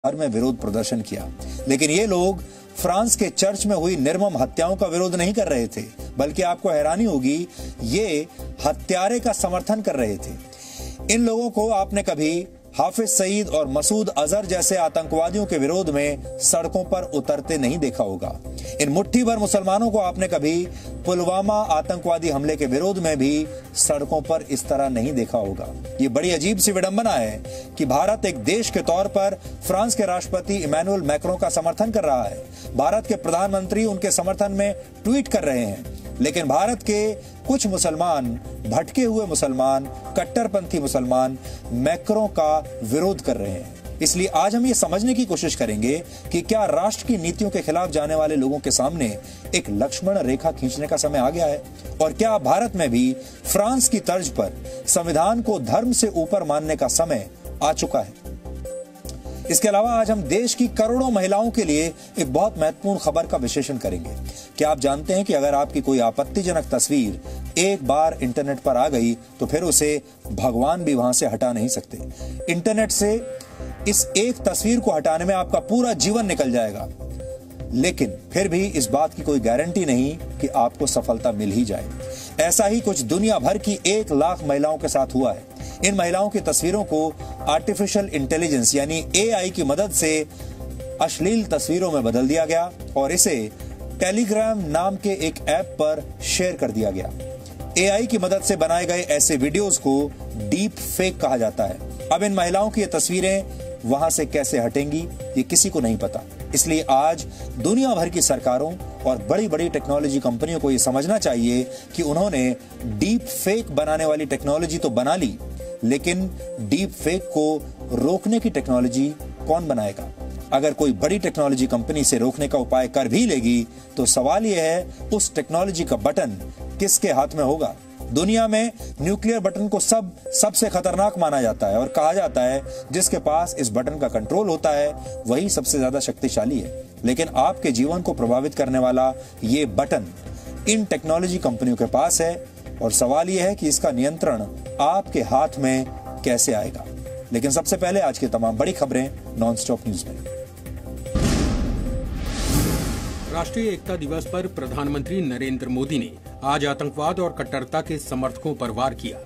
में विरोध प्रदर्शन किया। लेकिन ये लोग फ्रांस के चर्च में हुई निर्मम हत्याओं का विरोध नहीं कर रहे थे, बल्कि आपको हैरानी होगी ये हत्यारे का समर्थन कर रहे थे। इन लोगों को आपने कभी हाफिज सईद और मसूद अजहर जैसे आतंकवादियों के विरोध में सड़कों पर उतरते नहीं देखा होगा। इन मुट्ठी भर मुसलमानों को आपने कभी पुलवामा आतंकवादी हमले के विरोध में भी सड़कों पर इस तरह नहीं देखा होगा। ये बड़ी अजीब सी विडंबना है कि भारत एक देश के तौर पर फ्रांस के राष्ट्रपति इमैनुअल मैक्रों का समर्थन कर रहा है। भारत के प्रधानमंत्री उनके समर्थन में ट्वीट कर रहे हैं, लेकिन भारत के कुछ मुसलमान, भटके हुए मुसलमान, कट्टरपंथी मुसलमान मैक्रों का विरोध कर रहे हैं। इसलिए आज हम ये समझने की कोशिश करेंगे कि क्या राष्ट्र की नीतियों के खिलाफ जाने वाले लोगों के सामने एक लक्ष्मण रेखा खींचने का समय आ गया है, और क्या भारत में भी फ्रांस की तर्ज पर संविधान को धर्म से ऊपर मानने का समय आ चुका है। इसके अलावा आज हम देश की करोड़ों महिलाओं के लिए एक बहुत महत्वपूर्ण खबर का विश्लेषण करेंगे। क्या आप जानते हैं कि अगर आपकी कोई आपत्तिजनक तस्वीर एक बार इंटरनेट पर आ गई तो फिर उसे भगवान भी वहां से हटा नहीं सकते। इंटरनेट से इस एक तस्वीर को हटाने में आपका पूरा जीवन निकल जाएगा, लेकिन फिर भी इस बात की कोई गारंटी नहीं कि आपको सफलता मिल ही जाए। ऐसा ही कुछ दुनिया भर की 1 लाख महिलाओं के साथ हुआ है। इन महिलाओं की तस्वीरों को आर्टिफिशियल इंटेलिजेंस यानी AI की मदद से अश्लील तस्वीरों में बदल दिया गया और इसे टेलीग्राम नाम के एक ऐप पर शेयर कर दिया गया। AI की मदद से बनाए गए ऐसे वीडियोस को डीप फेक कहा जाता है। अब इन महिलाओं की ये तस्वीरें वहां से कैसे हटेंगी ये किसी को नहीं पता। इसलिए आज दुनिया भर की सरकारों और बड़ी बड़ी टेक्नोलॉजी कंपनियों को यह समझना चाहिए कि उन्होंने डीप फेक बनाने वाली टेक्नोलॉजी तो बना ली, लेकिन डीप फेक को रोकने की टेक्नोलॉजी कौन बनाएगा? अगर कोई बड़ी टेक्नोलॉजी कंपनी से रोकने का उपाय कर भी लेगी तो सवाल यह है उस टेक्नोलॉजी का बटन किसके हाथ में होगा? दुनिया में न्यूक्लियर बटन को सबसे खतरनाक माना जाता है और कहा जाता है जिसके पास इस बटन का कंट्रोल होता है वही सबसे ज्यादा शक्तिशाली है। लेकिन आपके जीवन को प्रभावित करने वाला ये बटन इन टेक्नोलॉजी कंपनियों के पास है और सवाल यह है कि इसका नियंत्रण आपके हाथ में कैसे आएगा। लेकिन सबसे पहले आज की तमाम बड़ी खबरें नॉनस्टॉप न्यूज में। राष्ट्रीय एकता दिवस पर प्रधानमंत्री नरेंद्र मोदी ने आज आतंकवाद और कट्टरता के समर्थकों पर वार किया।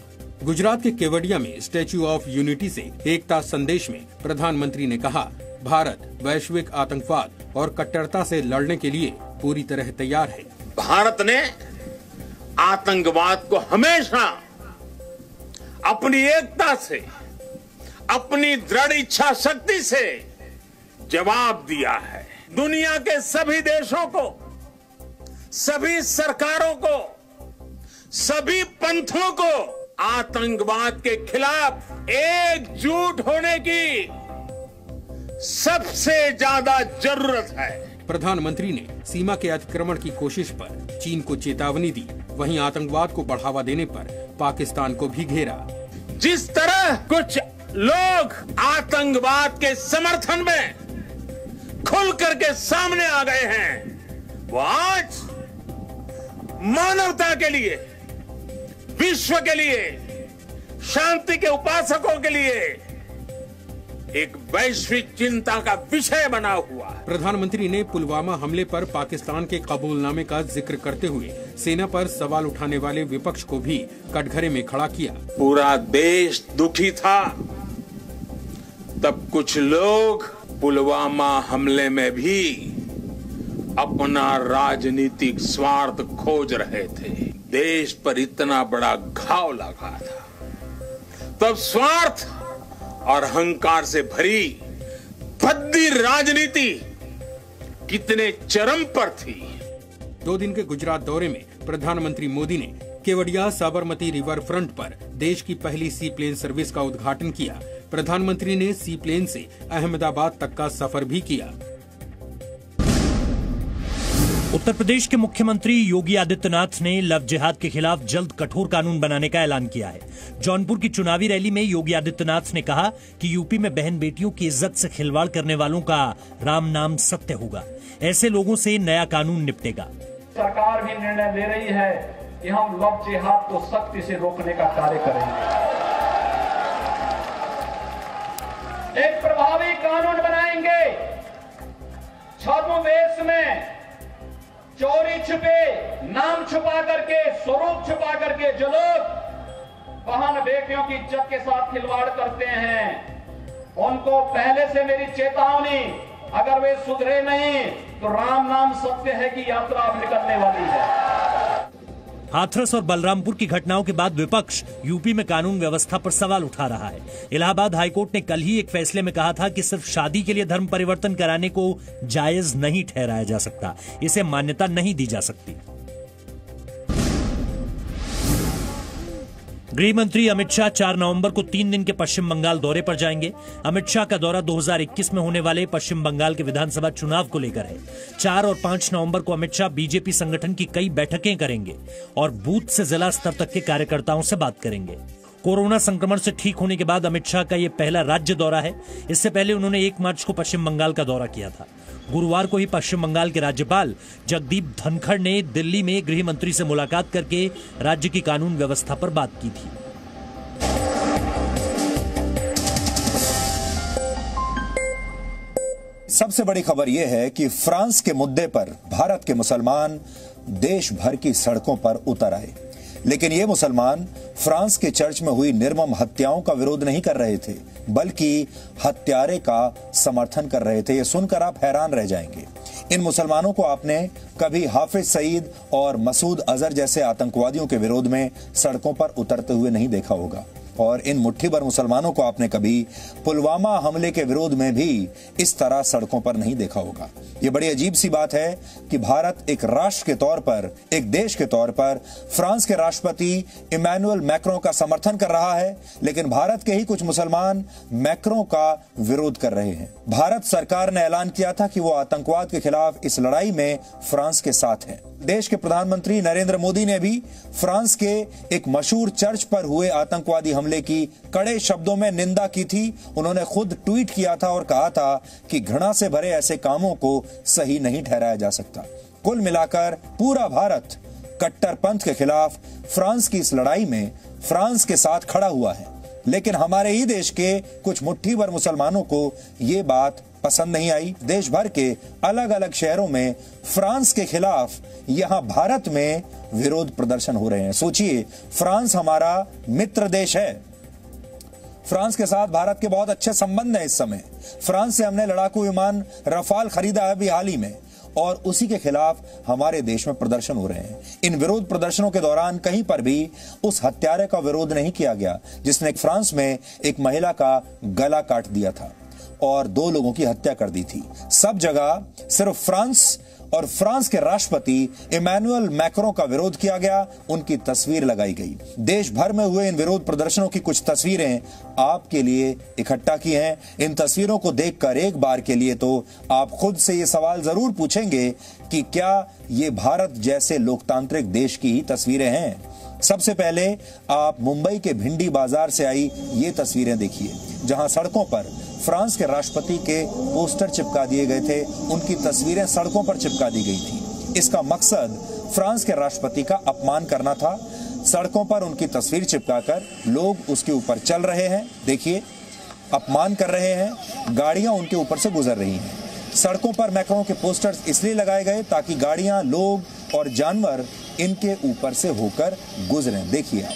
गुजरात के केवडिया में स्टैच्यू ऑफ यूनिटी से एकता संदेश में प्रधानमंत्री ने कहा, भारत वैश्विक आतंकवाद और कट्टरता से लड़ने के लिए पूरी तरह तैयार है। भारत ने आतंकवाद को हमेशा अपनी एकता से, अपनी दृढ़ इच्छा शक्ति से जवाब दिया है। दुनिया के सभी देशों को, सभी सरकारों को, सभी पंथों को आतंकवाद के खिलाफ एकजुट होने की सबसे ज्यादा जरूरत है। प्रधानमंत्री ने सीमा के अतिक्रमण की कोशिश पर चीन को चेतावनी दी, वहीं आतंकवाद को बढ़ावा देने पर पाकिस्तान को भी घेरा। जिस तरह कुछ लोग आतंकवाद के समर्थन में खुल करके सामने आ गए हैं, वो आज मानवता के लिए, विश्व के लिए, शांति के उपासकों के लिए एक वैश्विक चिंता का विषय बना हुआ है। प्रधानमंत्री ने पुलवामा हमले पर पाकिस्तान के कबूलनामे का जिक्र करते हुए सेना पर सवाल उठाने वाले विपक्ष को भी कटघरे में खड़ा किया। पूरा देश दुखी था, तब कुछ लोग पुलवामा हमले में भी अपना राजनीतिक स्वार्थ खोज रहे थे। देश पर इतना बड़ा घाव लगा था, तब स्वार्थ और अहंकार से भरी भद्दी राजनीति कितने चरम पर थी। 2 दिन के गुजरात दौरे में प्रधानमंत्री मोदी ने केवडिया साबरमती रिवर फ्रंट पर देश की पहली सी प्लेन सर्विस का उद्घाटन किया। प्रधानमंत्री ने सी प्लेन से अहमदाबाद तक का सफर भी किया। उत्तर प्रदेश के मुख्यमंत्री योगी आदित्यनाथ ने लव जिहाद के खिलाफ जल्द कठोर कानून बनाने का ऐलान किया है। जौनपुर की चुनावी रैली में योगी आदित्यनाथ ने कहा कि यूपी में बहन बेटियों की इज्जत से खिलवाड़ करने वालों का राम नाम सत्य होगा। ऐसे लोगों से नया कानून निपटेगा। सरकार भी निर्णय ले रही है कि हम लव जिहाद को सख्ती से रोकने का कार्य करेंगे। एक प्रभावी कानून बनाएंगे वेश में चोरी छिपे, नाम छुपा करके, स्वरूप छुपा करके जो लोग बहन बेटियों की इज्जत के साथ खिलवाड़ करते हैं, उनको पहले से मेरी चेतावनी, अगर वे सुधरे नहीं तो राम नाम सत्य है कि यात्रा अब निकलने वाली है। हाथरस और बलरामपुर की घटनाओं के बाद विपक्ष यूपी में कानून व्यवस्था पर सवाल उठा रहा है। इलाहाबाद हाईकोर्ट ने कल ही एक फैसले में कहा था कि सिर्फ शादी के लिए धर्म परिवर्तन कराने को जायज नहीं ठहराया जा सकता, इसे मान्यता नहीं दी जा सकती। गृह मंत्री अमित शाह 4 नवंबर को 3 दिन के पश्चिम बंगाल दौरे पर जाएंगे। अमित शाह का दौरा 2021 में होने वाले पश्चिम बंगाल के विधानसभा चुनाव को लेकर है। 4 और 5 नवंबर को अमित शाह बीजेपी संगठन की कई बैठकें करेंगे और बूथ से जिला स्तर तक के कार्यकर्ताओं से बात करेंगे। कोरोना संक्रमण से ठीक होने के बाद अमित शाह का यह पहला राज्य दौरा है। इससे पहले उन्होंने 1 मार्च को पश्चिम बंगाल का दौरा किया था। गुरुवार को ही पश्चिम बंगाल के राज्यपाल जगदीप धनखड़ ने दिल्ली में गृह मंत्री से मुलाकात करके राज्य की कानून व्यवस्था पर बात की थी। सबसे बड़ी खबर यह है कि फ्रांस के मुद्दे पर भारत के मुसलमान देश भर की सड़कों पर उतर आए, लेकिन ये मुसलमान फ्रांस के चर्च में हुई निर्मम हत्याओं का विरोध नहीं कर रहे थे, बल्कि हत्यारे का समर्थन कर रहे थे। ये सुनकर आप हैरान रह जाएंगे। इन मुसलमानों को आपने कभी हाफिज सईद और मसूद अजहर जैसे आतंकवादियों के विरोध में सड़कों पर उतरते हुए नहीं देखा होगा, और इन मुट्ठी भर मुसलमानों को आपने कभी पुलवामा हमले के विरोध में भी इस तरह सड़कों पर नहीं देखा होगा। ये बड़ी अजीब सी बात है कि भारत एक राष्ट्र के तौर पर, एक देश के तौर पर फ्रांस के राष्ट्रपति इमैनुअल मैक्रों का समर्थन कर रहा है, लेकिन भारत के ही कुछ मुसलमान मैक्रों का विरोध कर रहे हैं। भारत सरकार ने ऐलान किया था कि वो आतंकवाद के खिलाफ इस लड़ाई में फ्रांस के साथ है। देश के प्रधानमंत्री नरेंद्र मोदी ने भी फ्रांस के एक मशहूर चर्च पर हुए आतंकवादी हमले की कड़े शब्दों में निंदा की थी। उन्होंने खुद ट्वीट किया था और कहा था कि घृणा से भरे ऐसे कामों को सही नहीं ठहराया जा सकता। कुल मिलाकर पूरा भारत कट्टरपंथ के खिलाफ फ्रांस की इस लड़ाई में फ्रांस के साथ खड़ा हुआ है, लेकिन हमारे ही देश के कुछ मुट्ठी भर मुसलमानों को ये बात पसंद नहीं आई। देश भर के अलग अलग शहरों में फ्रांस के खिलाफ यहां भारत में विरोध प्रदर्शन हो रहे हैं। सोचिए, फ्रांस हमारा मित्र देश है। फ्रांस के साथ भारत के बहुत अच्छे संबंध हैं इस समय। फ्रांस से हमने लड़ाकू विमान रफाल खरीदा है अभी हाल ही में, और उसी के खिलाफ हमारे देश में प्रदर्शन हो रहे हैं। इन विरोध प्रदर्शनों के दौरान कहीं पर भी उस हत्यारे का विरोध नहीं किया गया जिसने फ्रांस में एक महिला का गला काट दिया था और 2 लोगों की हत्या कर दी थी। सब जगह सिर्फ फ्रांस और फ्रांस के राष्ट्रपति इमैनुअल मैक्रों का विरोध किया गया, उनकी तस्वीर लगाई गई। देश भर में हुए इन विरोध प्रदर्शनों की कुछ तस्वीरें आपके लिए इकट्ठा की हैं। इन तस्वीरों को देखकर एक बार के लिए तो आप खुद से ये सवाल जरूर पूछेंगे कि क्या ये भारत जैसे लोकतांत्रिक देश की ही तस्वीरें हैं। सबसे पहले आप मुंबई के भिंडी बाजार से आई ये तस्वीरें देखिए, जहां सड़कों पर फ्रांस के राष्ट्रपति के पोस्टर चिपका दिए गए थे। उनकी तस्वीरें सड़कों पर चिपका दी गई थी। इसका मकसद फ्रांस के राष्ट्रपति का अपमान करना था। सड़कों पर उनकी तस्वीर चिपकाकर लोग उसके ऊपर चल रहे हैं, देखिए, अपमान कर रहे हैं। गाड़ियां उनके ऊपर से गुजर रही हैं। सड़कों पर मैक्रों के पोस्टर्स इसलिए लगाए गए ताकि गाड़ियां, लोग और जानवर इनके ऊपर से होकर गुजरें। देखिए आप।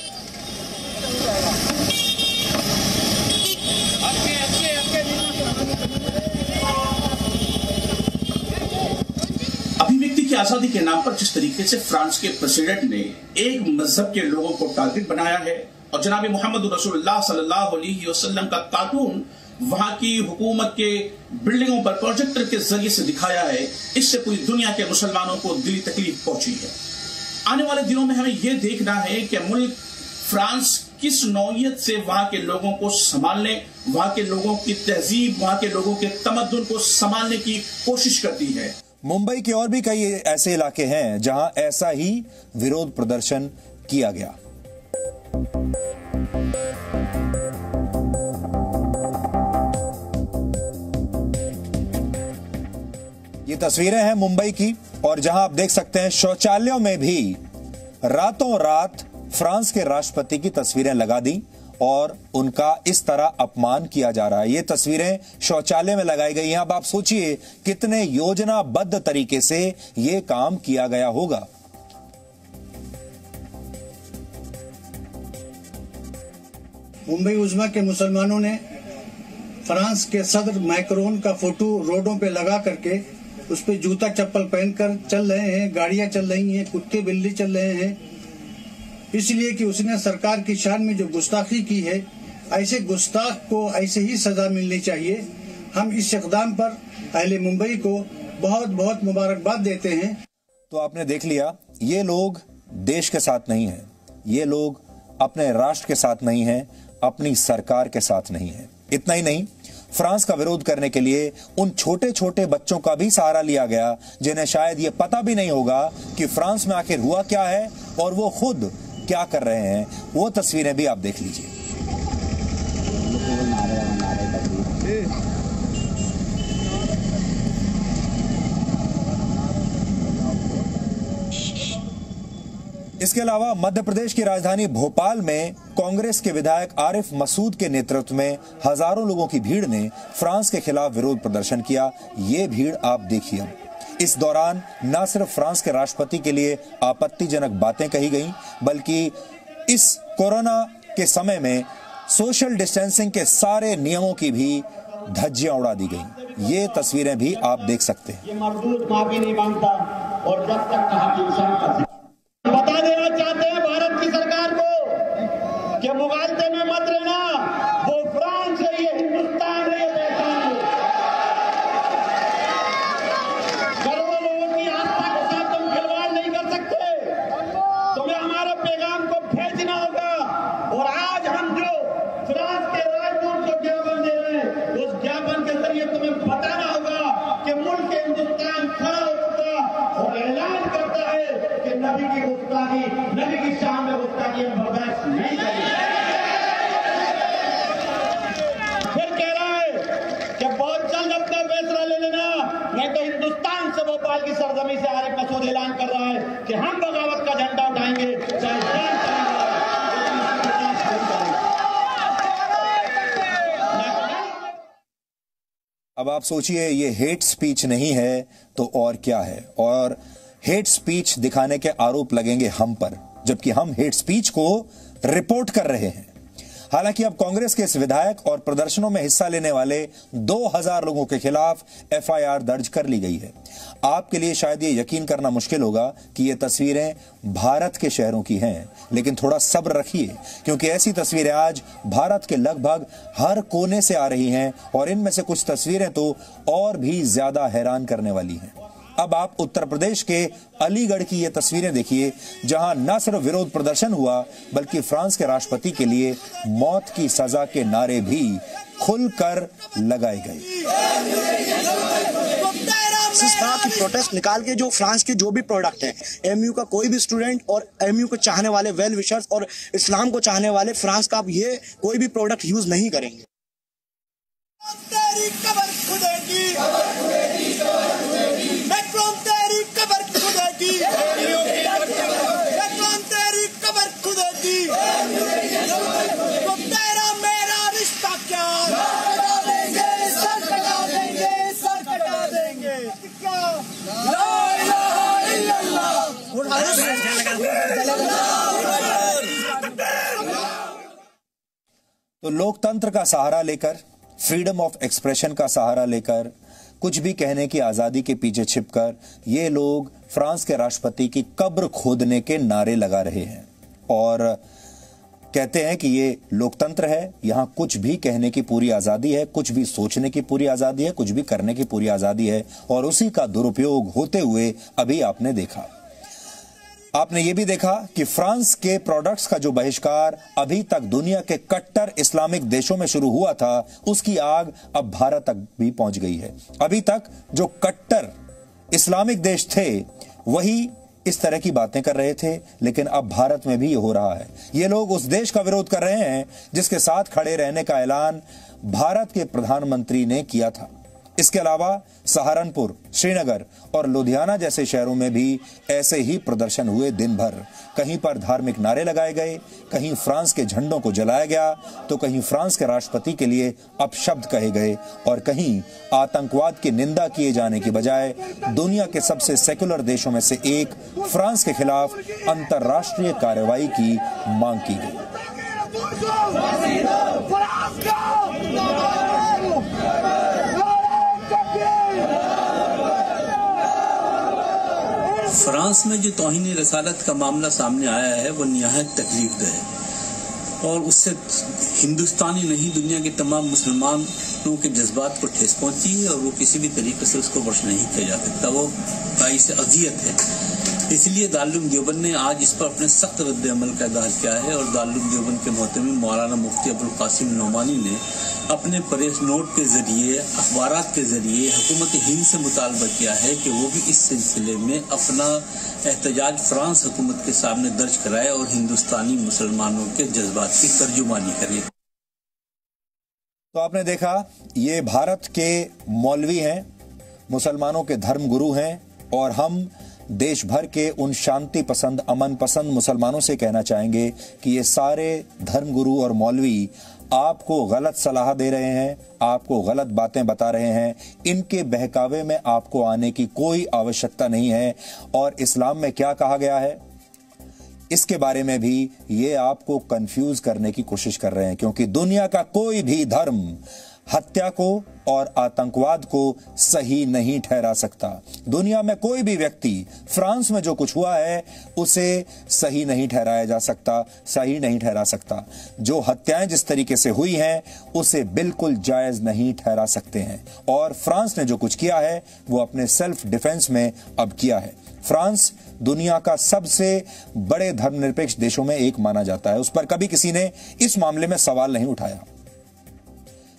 अभिव्यक्ति की आजादी के नाम पर जिस तरीके से फ्रांस के प्रेसिडेंट ने एक मजहब के लोगों को टारगेट बनाया है और जनाब मोहम्मद रसूलुल्लाह सल्लल्लाहु अलैहि वसल्लम का कार्टून वहां की हुकूमत के बिल्डिंगों पर प्रोजेक्टर के जरिए से दिखाया है, इससे पूरी दुनिया के मुसलमानों को दिली तकलीफ पहुंची है। आने वाले दिनों में हमें यह देखना है कि मुल्क फ्रांस किस नौइयत से वहां के लोगों को संभालने, वहां के लोगों की तहजीब, वहां के लोगों के तमद्दुन को संभालने की कोशिश करती है। मुंबई के और भी कई ऐसे इलाके हैं जहां ऐसा ही विरोध प्रदर्शन किया गया। ये तस्वीरें हैं मुंबई की, और जहां आप देख सकते हैं शौचालयों में भी रातों रात फ्रांस के राष्ट्रपति की तस्वीरें लगा दी और उनका इस तरह अपमान किया जा रहा है। ये तस्वीरें शौचालय में लगाई गई हैं। अब आप सोचिए कितने योजनाबद्ध तरीके से ये काम किया गया होगा। मुंबई उज़्मा के मुसलमानों ने फ्रांस के सदर मैक्रोन का फोटो रोडों पे लगा करके उस पे जूता चप्पल पहनकर चल रहे हैं, गाड़ियां चल रही हैं, कुत्ते बिल्ली चल रहे हैं, इसलिए कि उसने सरकार की शान में जो गुस्ताखी की है। ऐसे गुस्ताख को ऐसे ही सजा मिलनी चाहिए। हम इस इक़दाम पर अहले मुंबई को बहुत बहुत मुबारकबाद देते हैं। तो आपने देख लिया, ये लोग देश के साथ नहीं हैं, ये लोग अपने राष्ट्र के साथ नहीं हैं, अपनी सरकार के साथ नहीं है। इतना ही नहीं, फ्रांस का विरोध करने के लिए उन छोटे छोटे बच्चों का भी सहारा लिया गया जिन्हें शायद ये पता भी नहीं होगा कि फ्रांस में आखिर हुआ क्या है और वो खुद क्या कर रहे हैं। वो तस्वीरें भी आप देख लीजिए। इसके अलावा मध्य प्रदेश की राजधानी भोपाल में कांग्रेस के विधायक आरिफ मसूद के नेतृत्व में हजारों लोगों की भीड़ ने फ्रांस के खिलाफ विरोध प्रदर्शन किया। ये भीड़ आप देखिए। इस दौरान न सिर्फ फ्रांस के राष्ट्रपति के लिए आपत्तिजनक बातें कही गईं, बल्कि इस कोरोना के समय में सोशल डिस्टेंसिंग के सारे नियमों की भी धज्जियां उड़ा दी गईं। ये तस्वीरें भी आप देख सकते हैं। ये मजदूर माफी नहीं मांगता और जब तक कहा कि इंसान का बता देना चाहते हैं भारत की सरकार को कि मुगालते में मत रहना। वो फ्रांस है, ये हिंदुस्तान है, ये पहचान है। करोड़ों लोगों की आस्था के साथ तुम खिलवाड़ नहीं कर सकते। तुम्हें हमारे पैगाम को भेजना होगा। और आज हम जो फ्रांस के राजदूत को ज्ञापन दे रहे हैं, उस ज्ञापन के जरिए तुम्हें बताना होगा कि मुल्क हिंदुस्तान खड़ा हो चुका और ऐलान करता है कि नबी की गुस्ताखी, नबी की शान में गुस्ताखी हम बर्दाश्त नहीं करेंगे। फिर कह रहा है कि बहुत जल्द अपना फैसला ले लेना, नहीं तो हिंदुस्तान से भोपाल की सरजमी से आरिफ मसूद ऐलान कर रहा है कि हम बगावत का झंडा उठाएंगे, चाहे जान चलेगा। अब आप सोचिए, ये हेट स्पीच नहीं है तो और क्या है। और हेट स्पीच दिखाने के आरोप लगेंगे हम पर, जबकि हम हेट स्पीच को रिपोर्ट कर रहे हैं। हालांकि अब कांग्रेस के इस विधायक और प्रदर्शनों में हिस्सा लेने वाले 2000 लोगों के खिलाफ एफआईआर दर्ज कर ली गई है। आपके लिए शायद ये यकीन करना मुश्किल होगा कि ये तस्वीरें भारत के शहरों की हैं, लेकिन थोड़ा सब्र रखिए, क्योंकि ऐसी तस्वीरें आज भारत के लगभग हर कोने से आ रही हैं और इनमें से कुछ तस्वीरें तो और भी ज्यादा हैरान करने वाली हैं। अब आप उत्तर प्रदेश के अलीगढ़ की ये तस्वीरें देखिए, जहां न सिर्फ विरोध प्रदर्शन हुआ, बल्कि फ्रांस के राष्ट्रपति के लिए मौत की सजा के नारे भी खुलकर लगाए गए। इस तरह की प्रोटेस्ट निकाल के जो फ्रांस के जो भी प्रोडक्ट हैं, एमयू का कोई भी स्टूडेंट और एमयू को चाहने वाले वेल विशर्स और इस्लाम को चाहने वाले फ्रांस का अब ये कोई भी प्रोडक्ट यूज नहीं करेंगे। तेरी कबर खुदेगी, मैक्रोन तेरी कबर खुदेगी, मैक्रोन तेरी कबर खुदेगी, तो तेरा मेरा रिश्ता क्या? सर कटा देंगे, सर कटा देंगे। ला इलाहा इल्लल्लाह। तो लोकतंत्र का सहारा लेकर, फ्रीडम ऑफ एक्सप्रेशन का सहारा लेकर, कुछ भी कहने की आजादी के पीछे छिपकर ये लोग फ्रांस के राष्ट्रपति की कब्र खोदने के नारे लगा रहे हैं और कहते हैं कि ये लोकतंत्र है, यहां कुछ भी कहने की पूरी आजादी है, कुछ भी सोचने की पूरी आजादी है, कुछ भी करने की पूरी आजादी है। और उसी का दुरुपयोग होते हुए अभी आपने देखा। आपने ये भी देखा कि फ्रांस के प्रोडक्ट्स का जो बहिष्कार अभी तक दुनिया के कट्टर इस्लामिक देशों में शुरू हुआ था, उसकी आग अब भारत तक भी पहुंच गई है। अभी तक जो कट्टर इस्लामिक देश थे वही इस तरह की बातें कर रहे थे, लेकिन अब भारत में भी ये हो रहा है। ये लोग उस देश का विरोध कर रहे हैं जिसके साथ खड़े रहने का ऐलान भारत के प्रधानमंत्री ने किया था। इसके अलावा सहारनपुर, श्रीनगर और लुधियाना जैसे शहरों में भी ऐसे ही प्रदर्शन हुए दिन भर। कहीं पर धार्मिक नारे लगाए गए, कहीं फ्रांस के झंडों को जलाया गया, तो कहीं फ्रांस के राष्ट्रपति के लिए अपशब्द कहे गए और कहीं आतंकवाद की निंदा किए जाने की बजाय दुनिया के सबसे सेकुलर देशों में से एक फ्रांस के खिलाफ अंतर्राष्ट्रीय कार्रवाई की मांग की गई। फ्रांस में जो तौहीन रसालत का मामला सामने आया है वो निहायत तकलीफदेह है और उससे हिंदुस्तानी नहीं दुनिया के तमाम मुसलमानों के जज्बात को ठेस पहुंची है और वो किसी भी तरीके से उसको बर्दाश्त नहीं किया जा सकता। वो बाइस अजियत है। इसलिए दारुल देवबंद ने आज इस पर अपने सख्त रद्द अमल का इज़हार किया है और दारुल देवबंद के मोहतमिम मौलाना मुफ्ती अबुल कासिम नोमानी ने अपने प्रेस नोट के जरिए, अखबारात के जरिए हुकूमत हिंद से मुतालबा किया है कि वो भी इस सिलसिले में अपना एहतजाज फ्रांस हुकूमत के सामने दर्ज कराए और हिंदुस्तानी मुसलमानों के जज्बात की तर्जुमानी करे। तो आपने देखा, ये भारत के मौलवी हैं, मुसलमानों के धर्म गुरु हैं और हम देश भर के उन शांति पसंद, अमन पसंद मुसलमानों से कहना चाहेंगे कि ये सारे धर्म गुरु और मौलवी आपको गलत सलाह दे रहे हैं, आपको गलत बातें बता रहे हैं। इनके बहकावे में आपको आने की कोई आवश्यकता नहीं है। और इस्लाम में क्या कहा गया है इसके बारे में भी ये आपको कंफ्यूज करने की कोशिश कर रहे हैं, क्योंकि दुनिया का कोई भी धर्म हत्या को और आतंकवाद को सही नहीं ठहरा सकता। दुनिया में कोई भी व्यक्ति, फ्रांस में जो कुछ हुआ है उसे सही नहीं ठहराया जा सकता, सही नहीं ठहरा सकता। जो हत्याएं जिस तरीके से हुई हैं उसे बिल्कुल जायज नहीं ठहरा सकते हैं। और फ्रांस ने जो कुछ किया है वो अपने सेल्फ डिफेंस में अब किया है। फ्रांस दुनिया का सबसे बड़े धर्मनिरपेक्ष देशों में एक माना जाता है। उस पर कभी किसी ने इस मामले में सवाल नहीं उठाया।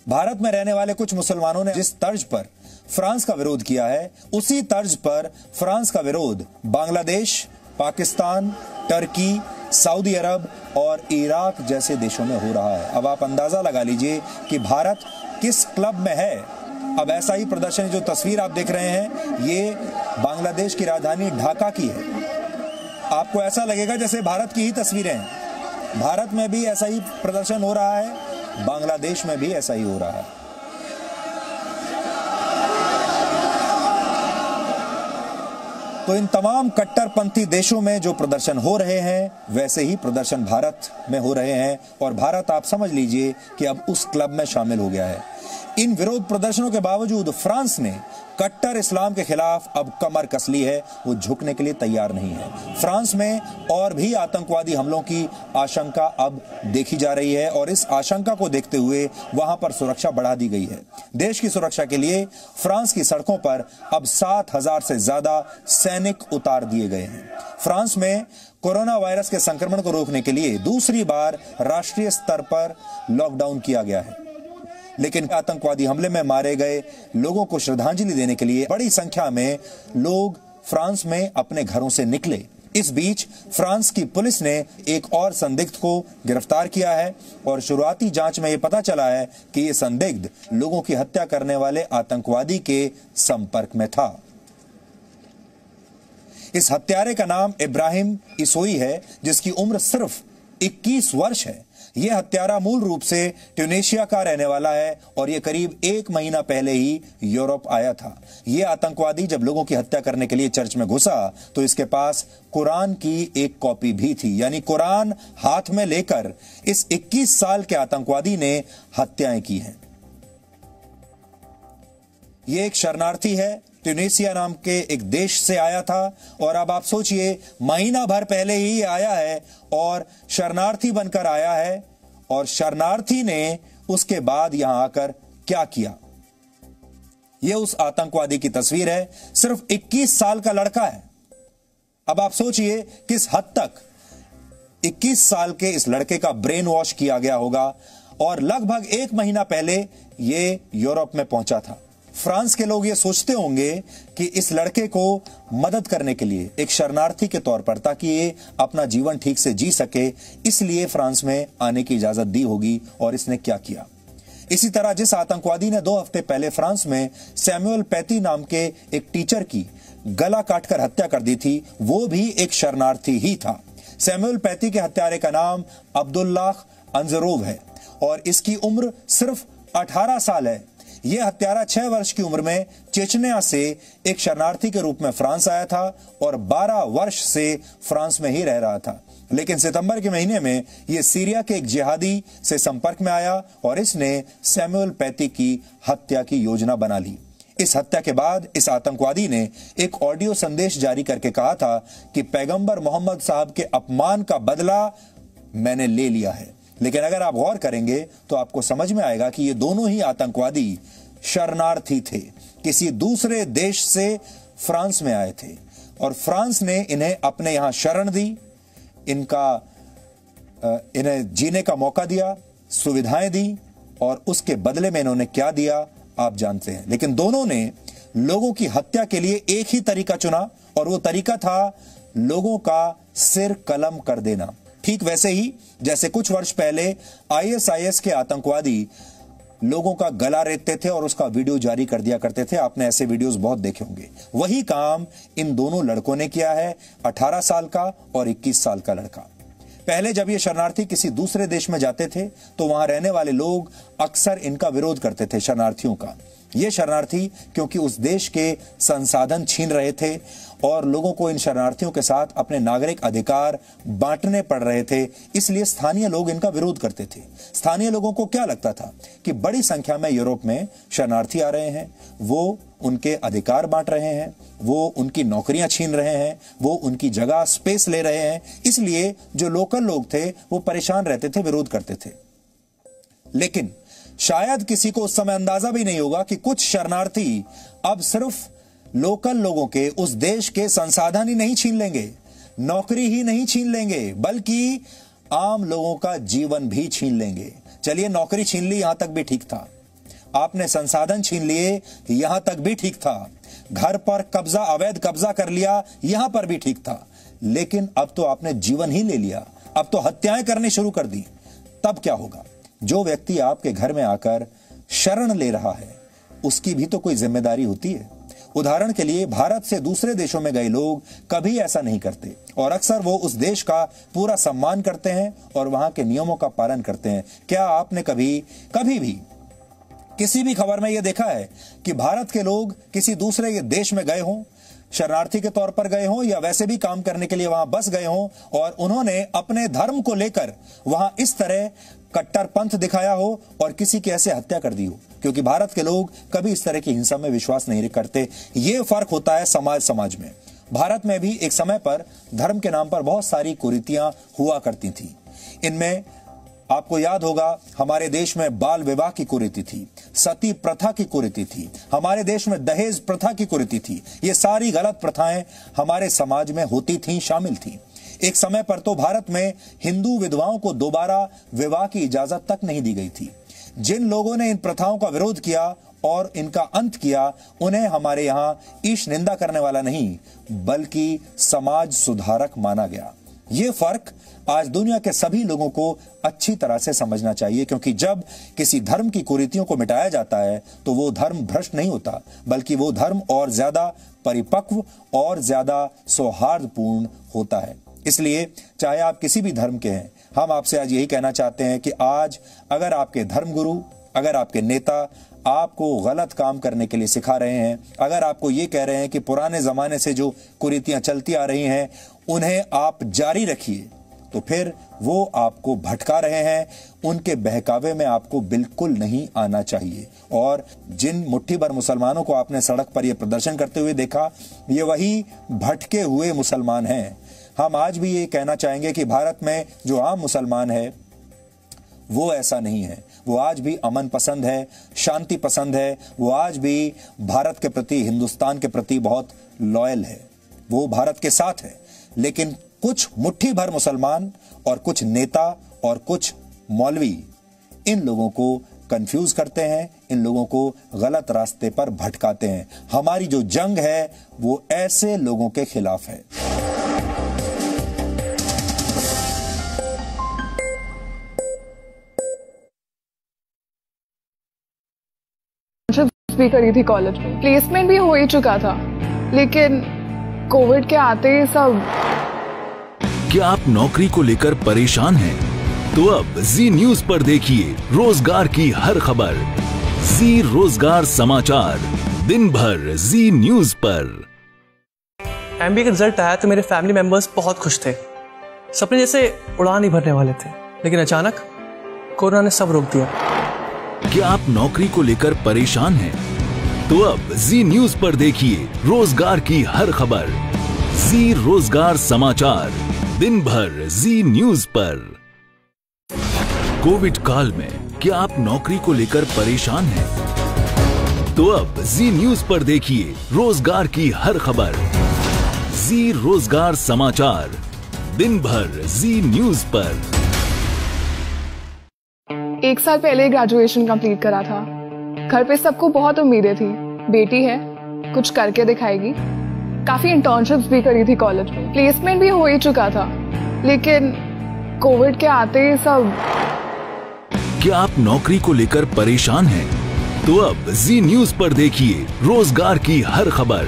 भारत में रहने वाले कुछ मुसलमानों ने जिस तर्ज पर फ्रांस का विरोध किया है, उसी तर्ज पर फ्रांस का विरोध बांग्लादेश, पाकिस्तान, टर्की, सऊदी अरब और इराक जैसे देशों में हो रहा है। अब आप अंदाजा लगा लीजिए कि भारत किस क्लब में है। अब ऐसा ही प्रदर्शन, जो तस्वीर आप देख रहे हैं, ये बांग्लादेश की राजधानी ढाका की है। आपको ऐसा लगेगा जैसे भारत की ही तस्वीरें हैं। भारत में भी ऐसा ही प्रदर्शन हो रहा है, बांग्लादेश में भी ऐसा ही हो रहा है। तो इन तमाम कट्टरपंथी देशों में जो प्रदर्शन हो रहे हैं, वैसे ही प्रदर्शन भारत में हो रहे हैं और भारत, आप समझ लीजिए कि अब उस क्लब में शामिल हो गया है। इन विरोध प्रदर्शनों के बावजूद फ्रांस ने कट्टर इस्लाम के खिलाफ अब कमर कस ली है, वो झुकने के लिए तैयार नहीं है। फ्रांस में और भी आतंकवादी हमलों की आशंका अब देखी जा रही है और इस आशंका को देखते हुए वहां पर सुरक्षा बढ़ा दी गई है। देश की सुरक्षा के लिए फ्रांस की सड़कों पर अब 7,000 से ज्यादा सैनिक उतार दिए गए हैं। फ्रांस में कोरोना वायरस के संक्रमण को रोकने के लिए दूसरी बार राष्ट्रीय स्तर पर लॉकडाउन किया गया है। लेकिन आतंकवादी हमले में मारे गए लोगों को श्रद्धांजलि देने के लिए बड़ी संख्या में लोग फ्रांस में अपने घरों से निकले। इस बीच फ्रांस की पुलिस ने एक और संदिग्ध को गिरफ्तार किया है और शुरुआती जांच में यह पता चला है कि यह संदिग्ध लोगों की हत्या करने वाले आतंकवादी के संपर्क में था। इस हत्यारे का नाम इब्राहिम इसोई है, जिसकी उम्र सिर्फ 21 वर्ष है। यह हत्यारा मूल रूप से ट्यूनीशिया का रहने वाला है और यह करीब 1 महीना पहले ही यूरोप आया था। यह आतंकवादी जब लोगों की हत्या करने के लिए चर्च में घुसा तो इसके पास कुरान की एक कॉपी भी थी, यानी कुरान हाथ में लेकर इस 21 साल के आतंकवादी ने हत्याएं की हैं। यह एक शरणार्थी है, ट्यूनीशिया नाम के एक देश से आया था और अब आप सोचिए, महीना भर पहले ही आया है और शरणार्थी बनकर आया है और शरणार्थी ने उसके बाद यहां आकर क्या किया। यह उस आतंकवादी की तस्वीर है, सिर्फ 21 साल का लड़का है। अब आप सोचिए किस हद तक 21 साल के इस लड़के का ब्रेन वॉश किया गया होगा और लगभग 1 महीना पहले यह यूरोप में पहुंचा था। फ्रांस के लोग ये सोचते होंगे कि इस लड़के को मदद करने के लिए एक शरणार्थी के तौर पर, ताकि ये अपना जीवन ठीक से जी सके, इसलिए फ्रांस में आने की इजाजत दी होगी। और इसने क्या किया, इसी तरह जिस आतंकवादी ने 2 हफ्ते पहले फ्रांस में सैमुअल पैती नाम के एक टीचर की गला काटकर हत्या कर दी थी, वो भी एक शरणार्थी ही था। सैमुअल पैती के हत्यारे का नाम अब्दुल्लाह अंजरोव है और इसकी उम्र सिर्फ 18 साल है। यह हत्यारा 6 वर्ष की उम्र में चेचनिया से एक शरणार्थी के रूप में फ्रांस आया था और 12 वर्ष से फ्रांस में ही रह रहा था। लेकिन सितंबर के महीने में यह सीरिया के एक जिहादी से संपर्क में आया और इसने सैमुअल पैती की हत्या की योजना बना ली। इस हत्या के बाद इस आतंकवादी ने एक ऑडियो संदेश जारी करके कहा था कि पैगंबर मोहम्मद साहब के अपमान का बदला मैंने ले लिया है। लेकिन अगर आप गौर करेंगे तो आपको समझ में आएगा कि ये दोनों ही आतंकवादी शरणार्थी थे, किसी दूसरे देश से फ्रांस में आए थे और फ्रांस ने इन्हें अपने यहां शरण दी, इन्हें जीने का मौका दिया, सुविधाएं दी और उसके बदले में इन्होंने क्या दिया आप जानते हैं। लेकिन दोनों ने लोगों की हत्या के लिए एक ही तरीका चुना और वो तरीका था लोगों का सिर कलम कर देना। ठीक वैसे ही जैसे कुछ वर्ष पहले आईएसआईएस के आतंकवादी लोगों का गला रेतते थे और उसका वीडियो जारी कर दिया करते थे। आपने ऐसे वीडियोस बहुत देखे होंगे। वही काम इन दोनों लड़कों ने किया है, 18 साल का और 21 साल का लड़का। पहले जब ये शरणार्थी किसी दूसरे देश में जाते थे तो वहां रहने वाले लोग अक्सर इनका विरोध करते थे, शरणार्थियों का। ये शरणार्थी क्योंकि उस देश के संसाधन छीन रहे थे और लोगों को इन शरणार्थियों के साथ अपने नागरिक अधिकार बांटने पड़ रहे थे, इसलिए स्थानीय लोग इनका विरोध करते थे। स्थानीय लोगों को क्या लगता था कि बड़ी संख्या में यूरोप में शरणार्थी आ रहे हैं, वो उनके अधिकार बांट रहे हैं, वो उनकी नौकरियां छीन रहे हैं, वो उनकी जगह स्पेस ले रहे हैं, इसलिए जो लोकल लोग थे वो परेशान रहते थे, विरोध करते थे। लेकिन शायद किसी को उस समय अंदाजा भी नहीं होगा कि कुछ शरणार्थी अब सिर्फ लोकल लोगों के, उस देश के संसाधन ही नहीं छीन लेंगे, नौकरी ही नहीं छीन लेंगे, बल्कि आम लोगों का जीवन भी छीन लेंगे। चलिए, नौकरी छीन ली, यहां तक भी ठीक था। आपने संसाधन छीन लिए, यहां तक भी ठीक था। घर पर कब्जा, अवैध कब्जा कर लिया, यहां पर भी ठीक था। लेकिन अब तो आपने जीवन ही ले लिया, अब तो हत्याएं करनी शुरू कर दी। तब क्या होगा? जो व्यक्ति आपके घर में आकर शरण ले रहा है, उसकी भी तो कोई जिम्मेदारी होती है। उदाहरण के लिए, भारत से दूसरे देशों में गए लोग कभी ऐसा नहीं करते और अक्सर वो उस देश का पूरा सम्मान करते हैं और वहां के नियमों का पालन करते हैं। क्या आपने कभी भी किसी भी खबर में यह देखा है कि भारत के लोग किसी दूसरे देश में गए हों, शरणार्थी के तौर पर गए हों या वैसे भी काम करने के लिए वहां बस गए हों और उन्होंने अपने धर्म को लेकर वहां इस तरह कट्टरपंथ दिखाया हो और किसी की ऐसे हत्या कर दी हो? क्योंकि भारत के लोग कभी इस तरह की हिंसा में विश्वास नहीं करते। ये फर्क होता है समाज में। भारत में भी एक समय पर धर्म के नाम पर बहुत सारी कुरीतियां हुआ करती थी। इनमें आपको याद होगा, हमारे देश में बाल विवाह की कुरीति थी, सती प्रथा की कुरीति थी, हमारे देश में दहेज प्रथा की कुरीति थी। ये सारी गलत प्रथाएं हमारे समाज में होती थी, शामिल थी। एक समय पर तो भारत में हिंदू विधवाओं को दोबारा विवाह की इजाजत तक नहीं दी गई थी। जिन लोगों ने इन प्रथाओं का विरोध किया और इनका अंत किया, उन्हें हमारे यहां ईश निंदा करने वाला नहीं बल्कि समाज सुधारक माना गया। ये फर्क आज दुनिया के सभी लोगों को अच्छी तरह से समझना चाहिए, क्योंकि जब किसी धर्म की कुरीतियों को मिटाया जाता है तो वो धर्म भ्रष्ट नहीं होता, बल्कि वो धर्म और ज्यादा परिपक्व और ज्यादा सौहार्दपूर्ण होता है। इसलिए चाहे आप किसी भी धर्म के हैं, हम आपसे आज यही कहना चाहते हैं कि आज अगर आपके धर्मगुरु, अगर आपके नेता आपको गलत काम करने के लिए सिखा रहे हैं, अगर आपको ये कह रहे हैं कि पुराने जमाने से जो कुरीतियां चलती आ रही हैं उन्हें आप जारी रखिए, तो फिर वो आपको भटका रहे हैं। उनके बहकावे में आपको बिल्कुल नहीं आना चाहिए। और जिन मुट्ठी भर मुसलमानों को आपने सड़क पर ये प्रदर्शन करते हुए देखा, ये वही भटके हुए मुसलमान हैं। हम आज भी ये कहना चाहेंगे कि भारत में जो आम मुसलमान है वो ऐसा नहीं है। वो आज भी अमन पसंद है, शांति पसंद है, वो आज भी भारत के प्रति, हिंदुस्तान के प्रति बहुत लॉयल है, वो भारत के साथ है। लेकिन कुछ मुट्ठी भर मुसलमान और कुछ नेता और कुछ मौलवी इन लोगों को कंफ्यूज करते हैं, इन लोगों को गलत रास्ते पर भटकाते हैं। हमारी जो जंग है वो ऐसे लोगों के खिलाफ है। भी करी थी कॉलेज में, प्लेसमेंट भी हो ही चुका था, लेकिन कोविड के आते ही सब। क्या आप नौकरी को लेकर परेशान हैं? तो अब जी न्यूज पर देखिए रोजगार की हर खबर। जी रोजगार समाचार, दिन भर जी न्यूज पर। एमबीए का रिजल्ट आया तो मेरे फैमिली मेंबर्स बहुत खुश थे। सपने जैसे उड़ान ही भरने वाले थे, लेकिन अचानक कोरोना ने सब रोक दिया। क्या आप नौकरी को लेकर परेशान हैं? तो अब जी न्यूज पर देखिए रोजगार की हर खबर। जी रोजगार समाचार, दिन भर जी न्यूज पर। कोविड काल में क्या आप नौकरी को लेकर परेशान हैं? तो अब जी न्यूज पर देखिए रोजगार की हर खबर। जी रोजगार समाचार, दिन भर जी न्यूज पर। 1 साल पहले ग्रेजुएशन कंप्लीट करा था। घर पे सबको बहुत उम्मीदें थी, बेटी है, कुछ करके दिखाएगी। काफी इंटर्नशिप्स भी करी थी कॉलेज में, प्लेसमेंट भी हो ही चुका था, लेकिन कोविड के आते ही सब। क्या आप नौकरी को लेकर परेशान हैं? तो अब जी न्यूज पर देखिए रोजगार की हर खबर।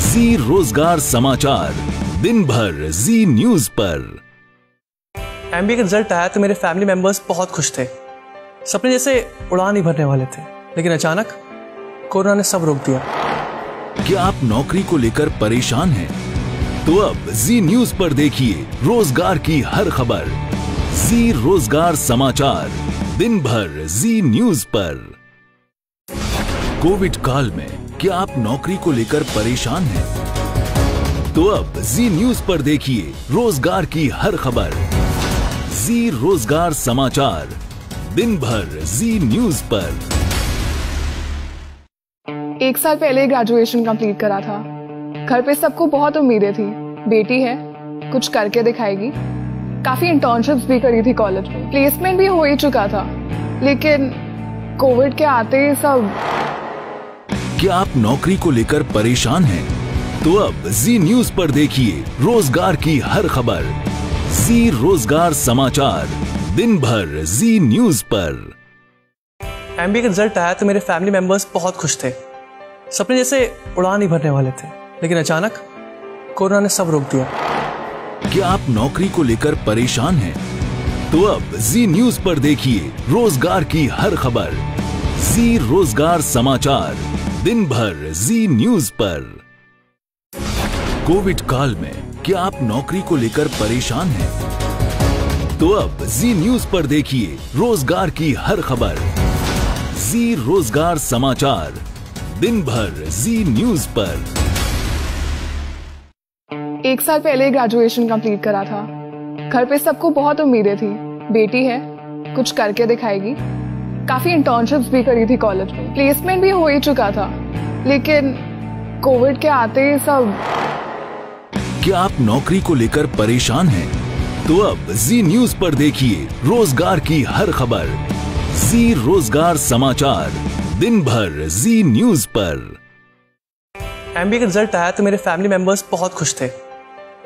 जी रोजगार समाचार, दिन भर जी न्यूज पर। एमबीए का रिजल्ट आया तो मेरे फैमिली मेंबर्स बहुत खुश थे। सपने जैसे उड़ान ही भरने वाले थे, लेकिन अचानक कोरोना ने सब रोक दिया। क्या आप नौकरी को लेकर परेशान हैं? तो अब जी न्यूज पर देखिए रोजगार की हर खबर। जी रोजगार समाचार, दिन भर जी न्यूज पर। कोविड काल में क्या आप नौकरी को लेकर परेशान हैं? तो अब जी न्यूज पर देखिए रोजगार की हर खबर। जी रोजगार समाचार, दिन भर जी न्यूज पर। 1 साल पहले ग्रेजुएशन कंप्लीट करा था। घर पे सबको बहुत उम्मीदें थी, बेटी है, कुछ करके दिखाएगी। काफी इंटर्नशिप्स भी करी थी कॉलेज में, प्लेसमेंट भी हो ही चुका था, लेकिन कोविड के आते ही सब। क्या आप नौकरी को लेकर परेशान हैं? तो अब जी न्यूज पर देखिए रोजगार की हर खबर। जी रोजगार समाचार, दिन भर जी न्यूज पर। एमबीए का रिजल्ट आया तो मेरे फैमिली मेंबर्स बहुत खुश थे। सपने जैसे उड़ान ही भरने वाले थे, लेकिन अचानक कोरोना ने सब रोक दिया। क्या आप नौकरी को लेकर परेशान हैं? तो अब जी न्यूज पर देखिए रोजगार की हर खबर। जी रोजगार समाचार, दिन भर जी न्यूज पर। कोविड काल में क्या आप नौकरी को लेकर परेशान हैं? तो अब जी न्यूज पर देखिए रोजगार की हर खबर। जी रोजगार समाचार, दिन भर जी न्यूज पर। 1 साल पहले ग्रेजुएशन कंप्लीट करा था। घर पे सबको बहुत उम्मीदें थी, बेटी है, कुछ करके दिखाएगी। काफी इंटर्नशिप्स भी करी थी कॉलेज में, प्लेसमेंट भी हो ही चुका था, लेकिन कोविड के आते ही सब। क्या आप नौकरी को लेकर परेशान हैं? तो अब जी न्यूज पर देखिए रोजगार की हर खबर। जी रोजगार समाचार, दिन भर जी न्यूज पर। एमबीए का रिजल्ट आया तो मेरे फैमिली मेंबर्स बहुत खुश थे।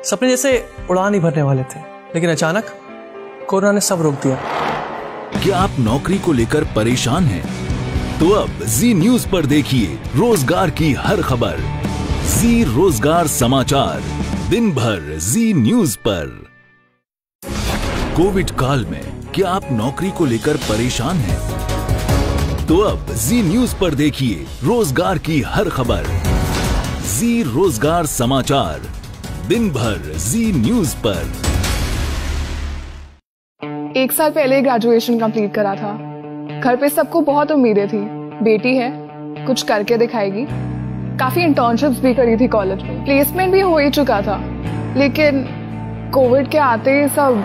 सपने जैसे उड़ान ही भरने वाले थे, लेकिन अचानक कोरोना ने सब रोक दिया। क्या आप नौकरी को लेकर परेशान हैं? तो अब जी न्यूज पर देखिए रोजगार की हर खबर। जी रोजगार समाचार, दिन भर जी न्यूज पर। कोविड काल में क्या आप नौकरी को लेकर परेशान हैं? तो अब जी न्यूज पर देखिए रोजगार की हर खबर। जी रोजगार समाचार, दिन भर जी न्यूज पर। 1 साल पहले ग्रेजुएशन कंप्लीट करा था। घर पे सबको बहुत उम्मीदें थी, बेटी है, कुछ करके दिखाएगी। काफी इंटर्नशिप्स भी करी थी कॉलेज में, प्लेसमेंट भी हो ही चुका था, लेकिन कोविड के आते ही सब।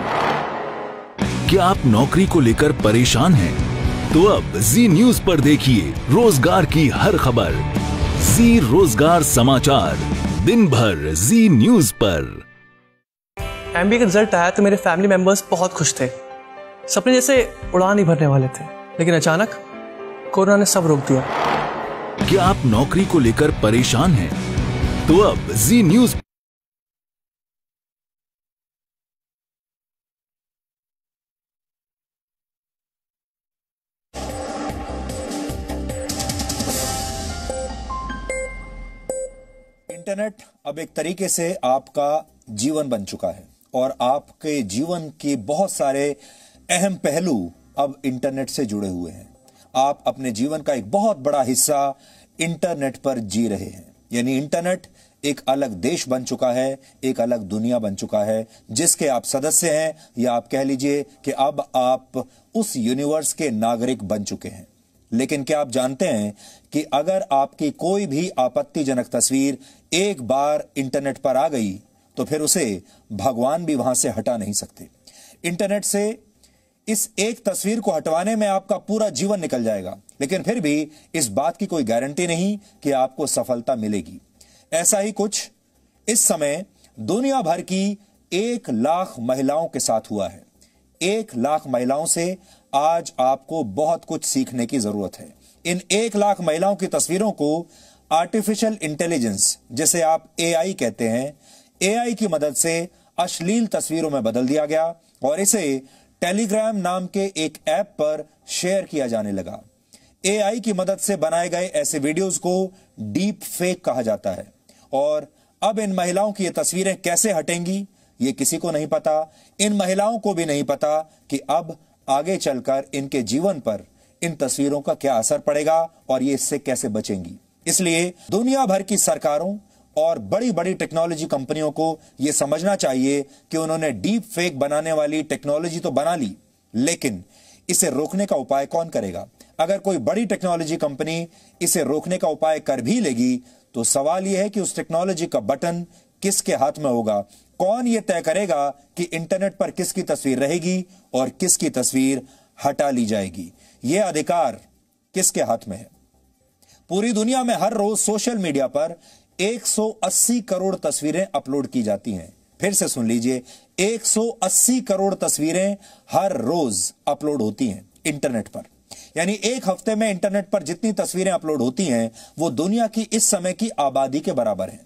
क्या आप नौकरी को लेकर परेशान हैं? तो अब जी न्यूज पर देखिए रोजगार की हर खबर। जी रोजगार समाचार, दिन भर जी न्यूज पर। एमबीए का रिजल्ट आया तो मेरे फैमिली मेंबर्स बहुत खुश थे। सपने जैसे उड़ान ही भरने वाले थे, लेकिन अचानक कोरोना ने सब रोक दिया। क्या आप नौकरी को लेकर परेशान हैं? तो अब जी न्यूज इंटरनेट अब एक तरीके से आपका जीवन बन चुका है और आपके जीवन के बहुत सारे अहम पहलू अब इंटरनेट से जुड़े हुए हैं। आप अपने जीवन का एक बहुत बड़ा हिस्सा इंटरनेट पर जी रहे हैं। यानी इंटरनेट एक अलग देश बन चुका है, एक अलग दुनिया बन चुका है जिसके आप सदस्य हैं, या आप कह लीजिए कि अब आप उस यूनिवर्स के नागरिक बन चुके हैं। लेकिन क्या आप जानते हैं कि अगर आपकी कोई भी आपत्तिजनक तस्वीर एक बार इंटरनेट पर आ गई तो फिर उसे भगवान भी वहां से हटा नहीं सकते। इंटरनेट से इस एक तस्वीर को हटवाने में आपका पूरा जीवन निकल जाएगा, लेकिन फिर भी इस बात की कोई गारंटी नहीं कि आपको सफलता मिलेगी। ऐसा ही कुछ इस समय दुनिया भर की 1 लाख महिलाओं के साथ हुआ है। 1 लाख महिलाओं से आज आपको बहुत कुछ सीखने की जरूरत है। इन 1 लाख महिलाओं की तस्वीरों को आर्टिफिशियल इंटेलिजेंस, जिसे आप AI कहते हैं, AI की मदद से अश्लील तस्वीरों में बदल दिया गया और इसे टेलीग्राम नाम के एक ऐप पर शेयर किया जाने लगा। AI की मदद से बनाए गए ऐसे वीडियोस को डीप फेक कहा जाता है और अब इन महिलाओं की ये तस्वीरें कैसे हटेंगी ये किसी को नहीं पता। इन महिलाओं को भी नहीं पता कि अब आगे चलकर इनके जीवन पर इन तस्वीरों का क्या असर पड़ेगा और ये इससे कैसे बचेंगी। इसलिए दुनिया भर की सरकारों और बड़ी बड़ी टेक्नोलॉजी कंपनियों को यह समझना चाहिए कि उन्होंने डीप फेक बनाने वाली टेक्नोलॉजी तो बना ली, लेकिन इसे रोकने का उपाय कौन करेगा। अगर कोई बड़ी टेक्नोलॉजी कंपनी इसे रोकने का उपाय कर भी लेगी तो सवाल यह है कि उस टेक्नोलॉजी का बटन किसके हाथ में होगा। कौन यह तय करेगा कि इंटरनेट पर किसकी तस्वीर रहेगी और किसकी तस्वीर हटा ली जाएगी। यह अधिकार किसके हाथ में है। पूरी दुनिया में हर रोज सोशल मीडिया पर 180 करोड़ तस्वीरें अपलोड की जाती हैं। फिर से सुन लीजिए, 180 करोड़ तस्वीरें हर रोज अपलोड होती हैं इंटरनेट पर। यानी एक हफ्ते में इंटरनेट पर जितनी तस्वीरें अपलोड होती हैं वो दुनिया की इस समय की आबादी के बराबर हैं।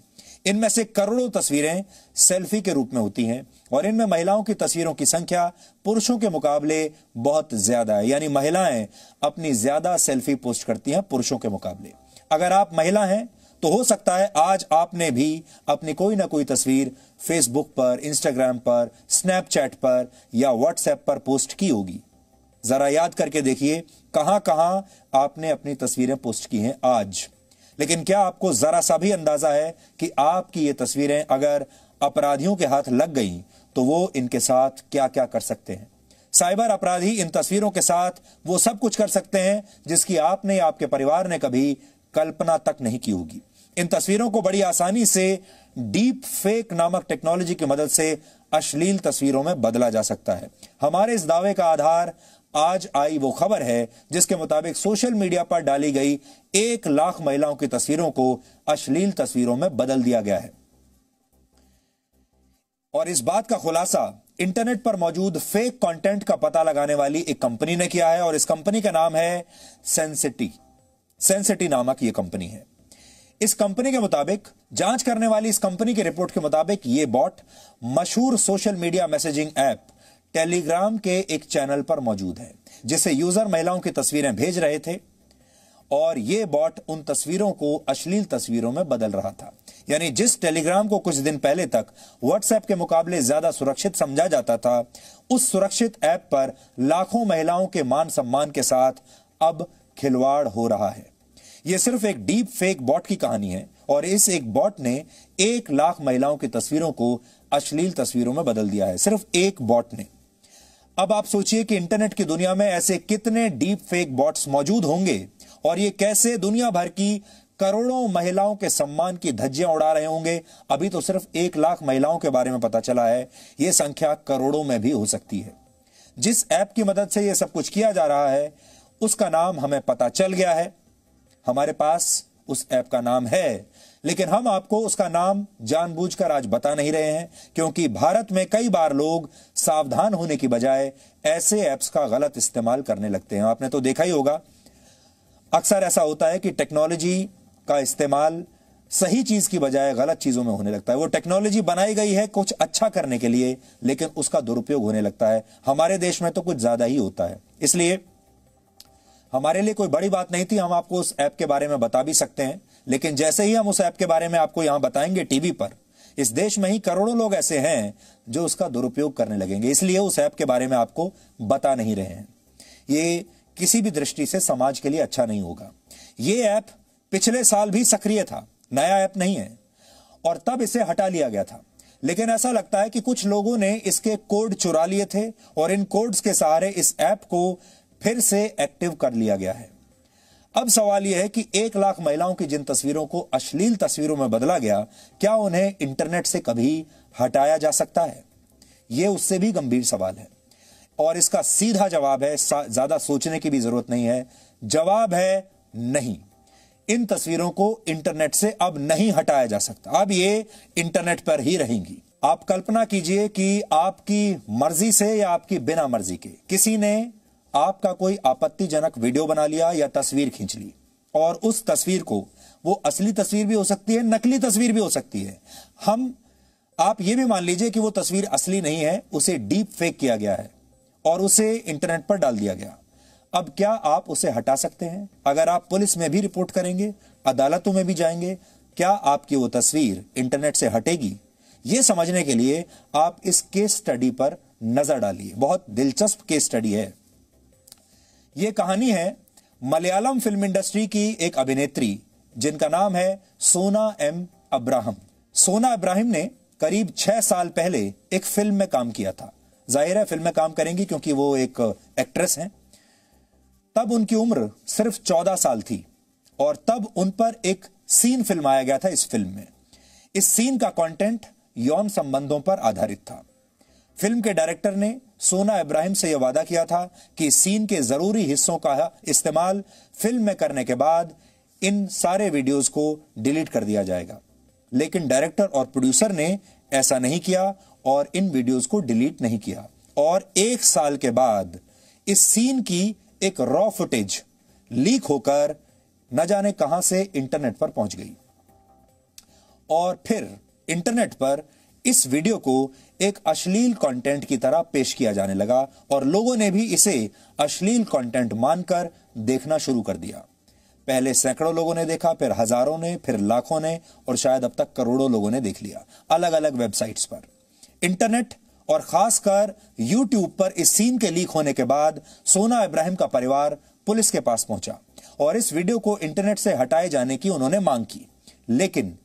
इनमें से करोड़ों तस्वीरें सेल्फी के रूप में होती हैं और इनमें महिलाओं की तस्वीरों की संख्या पुरुषों के मुकाबले बहुत ज्यादा है। यानी महिलाएं अपनी ज्यादा सेल्फी पोस्ट करती हैं पुरुषों के मुकाबले। अगर आप महिला हैं तो हो सकता है आज आपने भी अपनी कोई ना कोई तस्वीर फेसबुक पर, इंस्टाग्राम पर, स्नैपचैट पर या व्हाट्सएप पर पोस्ट की होगी। जरा याद करके देखिए कहां कहां आपने अपनी तस्वीरें पोस्ट की हैं आज। लेकिन क्या आपको जरा सा भी अंदाजा है कि आपकी ये तस्वीरें अगर अपराधियों के हाथ लग गई तो वो इनके साथ क्या क्या कर सकते हैं। साइबर अपराधी इन तस्वीरों के साथ वो सब कुछ कर सकते हैं जिसकी आपने या आपके परिवार ने कभी कल्पना तक नहीं की होगी। इन तस्वीरों को बड़ी आसानी से डीप फेक नामक टेक्नोलॉजी की मदद से अश्लील तस्वीरों में बदला जा सकता है। हमारे इस दावे का आधार आज आई वो खबर है जिसके मुताबिक सोशल मीडिया पर डाली गई 1 लाख महिलाओं की तस्वीरों को अश्लील तस्वीरों में बदल दिया गया है। और इस बात का खुलासा इंटरनेट पर मौजूद फेक कंटेंट का पता लगाने वाली एक कंपनी ने किया है और इस कंपनी का नाम है सेंसिटी नामक यह कंपनी है। इस कंपनी के मुताबिक, जांच करने वाली इस कंपनी की रिपोर्ट के मुताबिक यह बॉट मशहूर social media messaging app Telegram के एक चैनल पर मौजूद है जिसे यूजर महिलाओं की तस्वीरें भेज रहे थे और यह बॉट उन तस्वीरों को अश्लील तस्वीरों में बदल रहा था। यानी जिस टेलीग्राम को कुछ दिन पहले तक व्हाट्सएप के मुकाबले ज्यादा सुरक्षित समझा जाता था, उस सुरक्षित ऐप पर लाखों महिलाओं के मान सम्मान के साथ अब खिलवाड़ हो रहा है। यह सिर्फ एक डीप फेक बॉट की कहानी है और इस एक बॉट ने 1 लाख महिलाओं की तस्वीरों को अश्लील तस्वीरों में बदल दिया है, सिर्फ एक बॉट ने। अब आप सोचिए कि इंटरनेट की दुनिया में ऐसे कितने डीप फेक बॉट्स मौजूद होंगे और ये कैसे दुनिया भर की करोड़ों महिलाओं के सम्मान की धज्जियां उड़ा रहे होंगे। अभी तो सिर्फ 1 लाख महिलाओं के बारे में पता चला है, यह संख्या करोड़ों में भी हो सकती है। जिस ऐप की मदद से यह सब कुछ किया जा रहा है उसका नाम हमें पता चल गया है, हमारे पास उस ऐप का नाम है, लेकिन हम आपको उसका नाम जानबूझकर आज बता नहीं रहे हैं क्योंकि भारत में कई बार लोग सावधान होने की बजाय ऐसे ऐप्स का गलत इस्तेमाल करने लगते हैं। आपने तो देखा ही होगा, अक्सर ऐसा होता है कि टेक्नोलॉजी का इस्तेमाल सही चीज की बजाय गलत चीजों में होने लगता है। वो टेक्नोलॉजी बनाई गई है कुछ अच्छा करने के लिए, लेकिन उसका दुरुपयोग होने लगता है। हमारे देश में तो कुछ ज्यादा ही होता है। इसलिए हमारे लिए कोई बड़ी बात नहीं थी, हम आपको उस ऐप के बारे में बता भी सकते हैं, लेकिन जैसे ही हम उस ऐप के बारे में आपको यहां बताएंगे टीवी पर, इस देश में ही करोड़ों लोग ऐसे हैं जो उसका दुरुपयोग करने लगेंगे। इसलिए उस ऐप के बारे में आपको बता नहीं रहे हैं। ये किसी भी दृष्टि से समाज के लिए अच्छा नहीं होगा। ये ऐप पिछले साल भी सक्रिय था, नया ऐप नहीं है, और तब इसे हटा लिया गया था। लेकिन ऐसा लगता है कि कुछ लोगों ने इसके कोड चुरा लिए थे और इन कोड्स के सहारे इस ऐप को फिर से एक्टिव कर लिया गया है। अब सवाल यह है कि 1 लाख महिलाओं की जिन तस्वीरों को अश्लील तस्वीरों में बदला गया, क्या उन्हें इंटरनेट से कभी हटाया जा सकता है? यह उससे भी गंभीर सवाल है और इसका सीधा जवाब है, ज्यादा सोचने की भी जरूरत नहीं है, जवाब है नहीं। इन तस्वीरों को इंटरनेट से अब नहीं हटाया जा सकता, अब ये इंटरनेट पर ही रहेंगी। आप कल्पना कीजिए कि आपकी मर्जी से या आपकी बिना मर्जी के किसी ने आपका कोई आपत्तिजनक वीडियो बना लिया या तस्वीर खींच ली, और उस तस्वीर को, वो असली तस्वीर भी हो सकती है, नकली तस्वीर भी हो सकती है, आप ये भी मान लीजिए कि वो तस्वीर असली नहीं है, उसे डीप फेक किया गया है और उसे इंटरनेट पर डाल दिया गया। अब क्या आप उसे हटा सकते हैं? अगर आप पुलिस में भी रिपोर्ट करेंगे, अदालतों में भी जाएंगे, क्या आपकी वो तस्वीर इंटरनेट से हटेगी? यह समझने के लिए आप इस केस स्टडी पर नजर डालिए। बहुत दिलचस्प केस स्टडी है। यह कहानी है मलयालम फिल्म इंडस्ट्री की एक अभिनेत्री जिनका नाम है सोना एम अब्राहम। सोना अब्राहम ने करीब 6 साल पहले एक फिल्म में काम किया था। जाहिर है फिल्म में काम करेंगी क्योंकि वो एक एक्ट्रेस हैं। तब उनकी उम्र सिर्फ 14 साल थी और तब उन पर एक सीन फिल्माया गया था। इस फिल्म में इस सीन का कंटेंट यौन संबंधों पर आधारित था। फिल्म के डायरेक्टर ने सोना इब्राहिम से यह वादा किया था कि सीन के जरूरी हिस्सों का इस्तेमाल फिल्म में करने के बाद इन सारे वीडियोस को डिलीट कर दिया जाएगा। लेकिन डायरेक्टर और प्रोड्यूसर ने ऐसा नहीं किया और इन वीडियोस को डिलीट नहीं किया। और 1 साल के बाद इस सीन की एक रॉ फुटेज लीक होकर न जाने कहां से इंटरनेट पर पहुंच गई और फिर इंटरनेट पर इस वीडियो को एक अश्लील कंटेंट की तरह पेश किया जाने लगा और लोगों ने भी इसे अश्लील कंटेंट मानकर देखना शुरू कर दिया। पहले सैकड़ों लोगों ने देखा, फिर हजारों ने, फिर लाखों ने और शायद अब तक करोड़ों लोगों ने देख लिया अलग अलग वेबसाइट्स पर। इंटरनेट और खासकर यूट्यूब पर इस सीन के लीक होने के बाद सोना इब्राहिम का परिवार पुलिस के पास पहुंचा और इस वीडियो को इंटरनेट से हटाए जाने की उन्होंने मांग की। लेकिन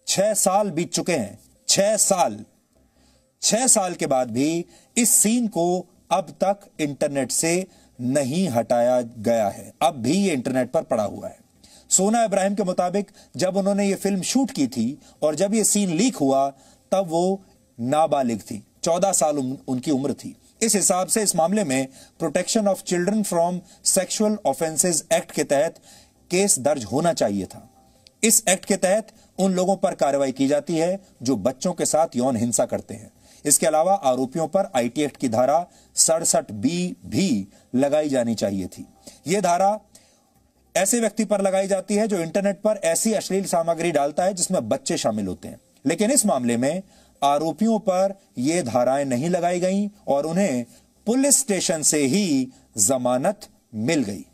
6 साल बीत चुके हैं। 6 साल के बाद भी इस सीन को अब तक इंटरनेट से नहीं हटाया गया है। अब भी ये इंटरनेट पर पड़ा हुआ है। सोना इब्राहिम के मुताबिक जब उन्होंने ये फिल्म शूट की थी और जब ये सीन लीक हुआ तब वो नाबालिग थी, 14 साल उनकी उम्र थी। इस हिसाब से इस मामले में protection of children from sexual offences act के तहत केस दर्ज होना चाहिए था। इस एक्ट के तहत उन लोगों पर कार्रवाई की जाती है जो बच्चों के साथ यौन हिंसा करते हैं। इसके अलावा आरोपियों पर आईटी एक्ट की धारा 67B भी लगाई जानी चाहिए थी। यह धारा ऐसे व्यक्ति पर लगाई जाती है जो इंटरनेट पर ऐसी अश्लील सामग्री डालता है जिसमें बच्चे शामिल होते हैं। लेकिन इस मामले में आरोपियों पर यह धाराएं नहीं लगाई गईं और उन्हें पुलिस स्टेशन से ही जमानत मिल गई।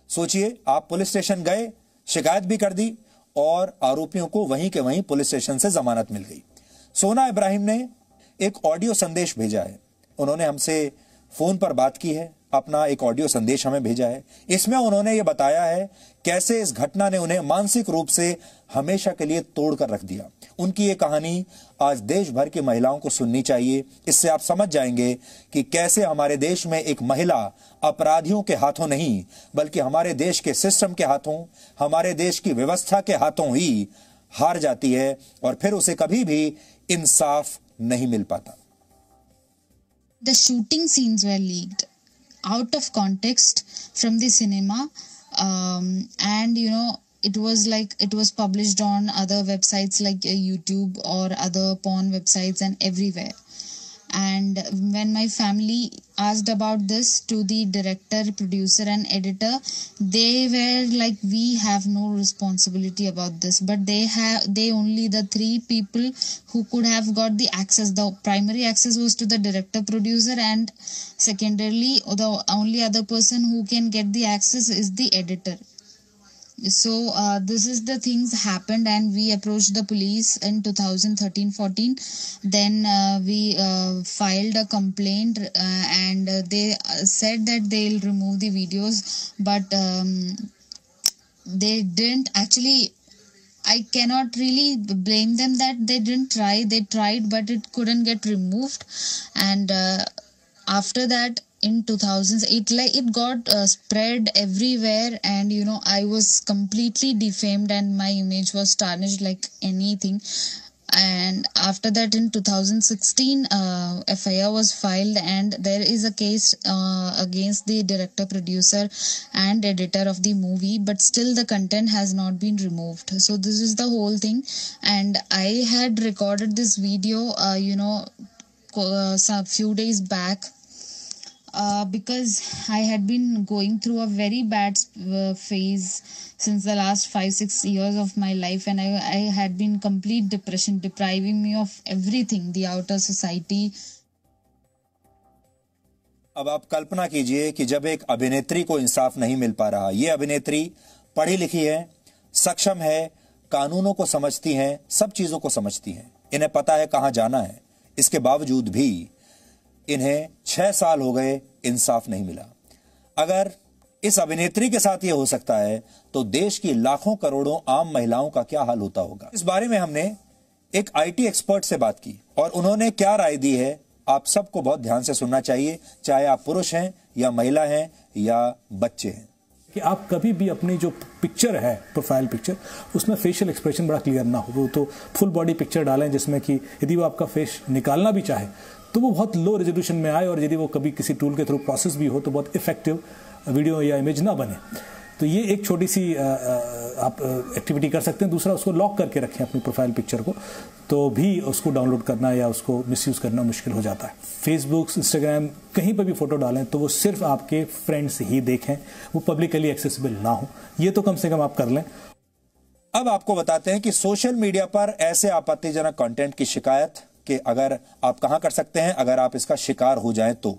सोचिए, आप पुलिस स्टेशन गए, शिकायत भी कर दी और आरोपियों को वहीं के वहीं पुलिस स्टेशन से जमानत मिल गई। सोना इब्राहिम ने एक ऑडियो संदेश भेजा है। उन्होंने हमसे फोन पर बात की है, अपना एक ऑडियो संदेश हमें भेजा है। इसमें उन्होंने यह बताया है कैसे इस घटना ने उन्हें मानसिक रूप से हमेशा के लिए तोड़कर रख दिया। उनकी ये कहानी आज देश भर की महिलाओं को सुननी चाहिए। इससे आप समझ जाएंगे कि कैसे हमारे देश में एक महिला अपराधियों के हाथों नहीं बल्कि हमारे देश के सिस्टम के हाथों, हमारे देश की व्यवस्था के हाथों ही हार जाती है और फिर उसे कभी भी इंसाफ नहीं मिल पाता। The shooting scenes were leaked out of context from the cinema, and it was published on other websites like YouTube or other porn websites and everywhere. And when my family asked about this to the director, producer and editor, they were like, we have no responsibility about this, but they only the 3 people who could have got the access. The primary access was to the director, producer, and secondarily the only other person who can get the access is the editor. So this is the things happened, and we approached the police in 2013-14. Then we filed a complaint, and they said that they'll remove the videos, but they didn't. Actually, I cannot really blame them that they didn't try. They tried, but it couldn't get removed. And after that, in 2000s, it got spread everywhere, and I was completely defamed, and my image was tarnished like anything. And after that, in 2016, FIR was filed, and there is a case against the director, producer and editor of the movie, but still the content has not been removed. So this is the whole thing. And I had recorded this video a few days back, because I had been going through a very bad phase since the last 5-6 years of my life, and I had been complete depression, depriving me of everything, the outer society. अब आप कल्पना कीजिए कि जब एक अभिनेत्री को इंसाफ नहीं मिल पा रहा, ये अभिनेत्री पढ़ी लिखी है, सक्षम है, कानूनों को समझती हैं, सब चीजों को समझती हैं, इन्हें पता है कहां जाना है, इसके बावजूद भी इन्हें 6 साल हो गए, इंसाफ नहीं मिला। अगर इस अभिनेत्री के साथ यह हो सकता है, तो देश की लाखों करोड़ों आम महिलाओं का क्या हाल होता होगा। इस बारे में हमने एक IT एक्सपर्ट से बात की, और उन्होंने क्या राय दी है, आप सबको बहुत ध्यान से सुनना चाहिए, चाहे आप पुरुष हैं या महिला हैं या बच्चे हैं। कि आप कभी भी अपनी जो पिक्चर है, प्रोफाइल पिक्चर, उसमें फेशियल एक्सप्रेशन बड़ा क्लियर ना हो, वो तो फुल बॉडी पिक्चर डालें, जिसमें कि यदि वो आपका फेस निकालना भी चाहे तो वो बहुत लो रेजोल्यूशन में आए, और यदि वो कभी किसी टूल के थ्रू प्रोसेस भी हो तो बहुत इफेक्टिव वीडियो या इमेज ना बने। तो ये एक छोटी सी आप एक्टिविटी कर सकते हैं। दूसरा, उसको लॉक करके रखें अपनी प्रोफाइल पिक्चर को, तो भी उसको डाउनलोड करना या उसको मिसयूज़ करना मुश्किल हो जाता है। फेसबुक, इंस्टाग्राम, कहीं पर भी फोटो डालें तो वो सिर्फ आपके फ्रेंड्स ही देखें, वो पब्लिकली एक्सेसिबल ना हो, ये तो कम से कम आप कर लें। अब आपको बताते हैं कि सोशल मीडिया पर ऐसे आपत्तिजनक कंटेंट की शिकायत कि अगर आप कहां कर सकते हैं अगर आप इसका शिकार हो जाएं तो।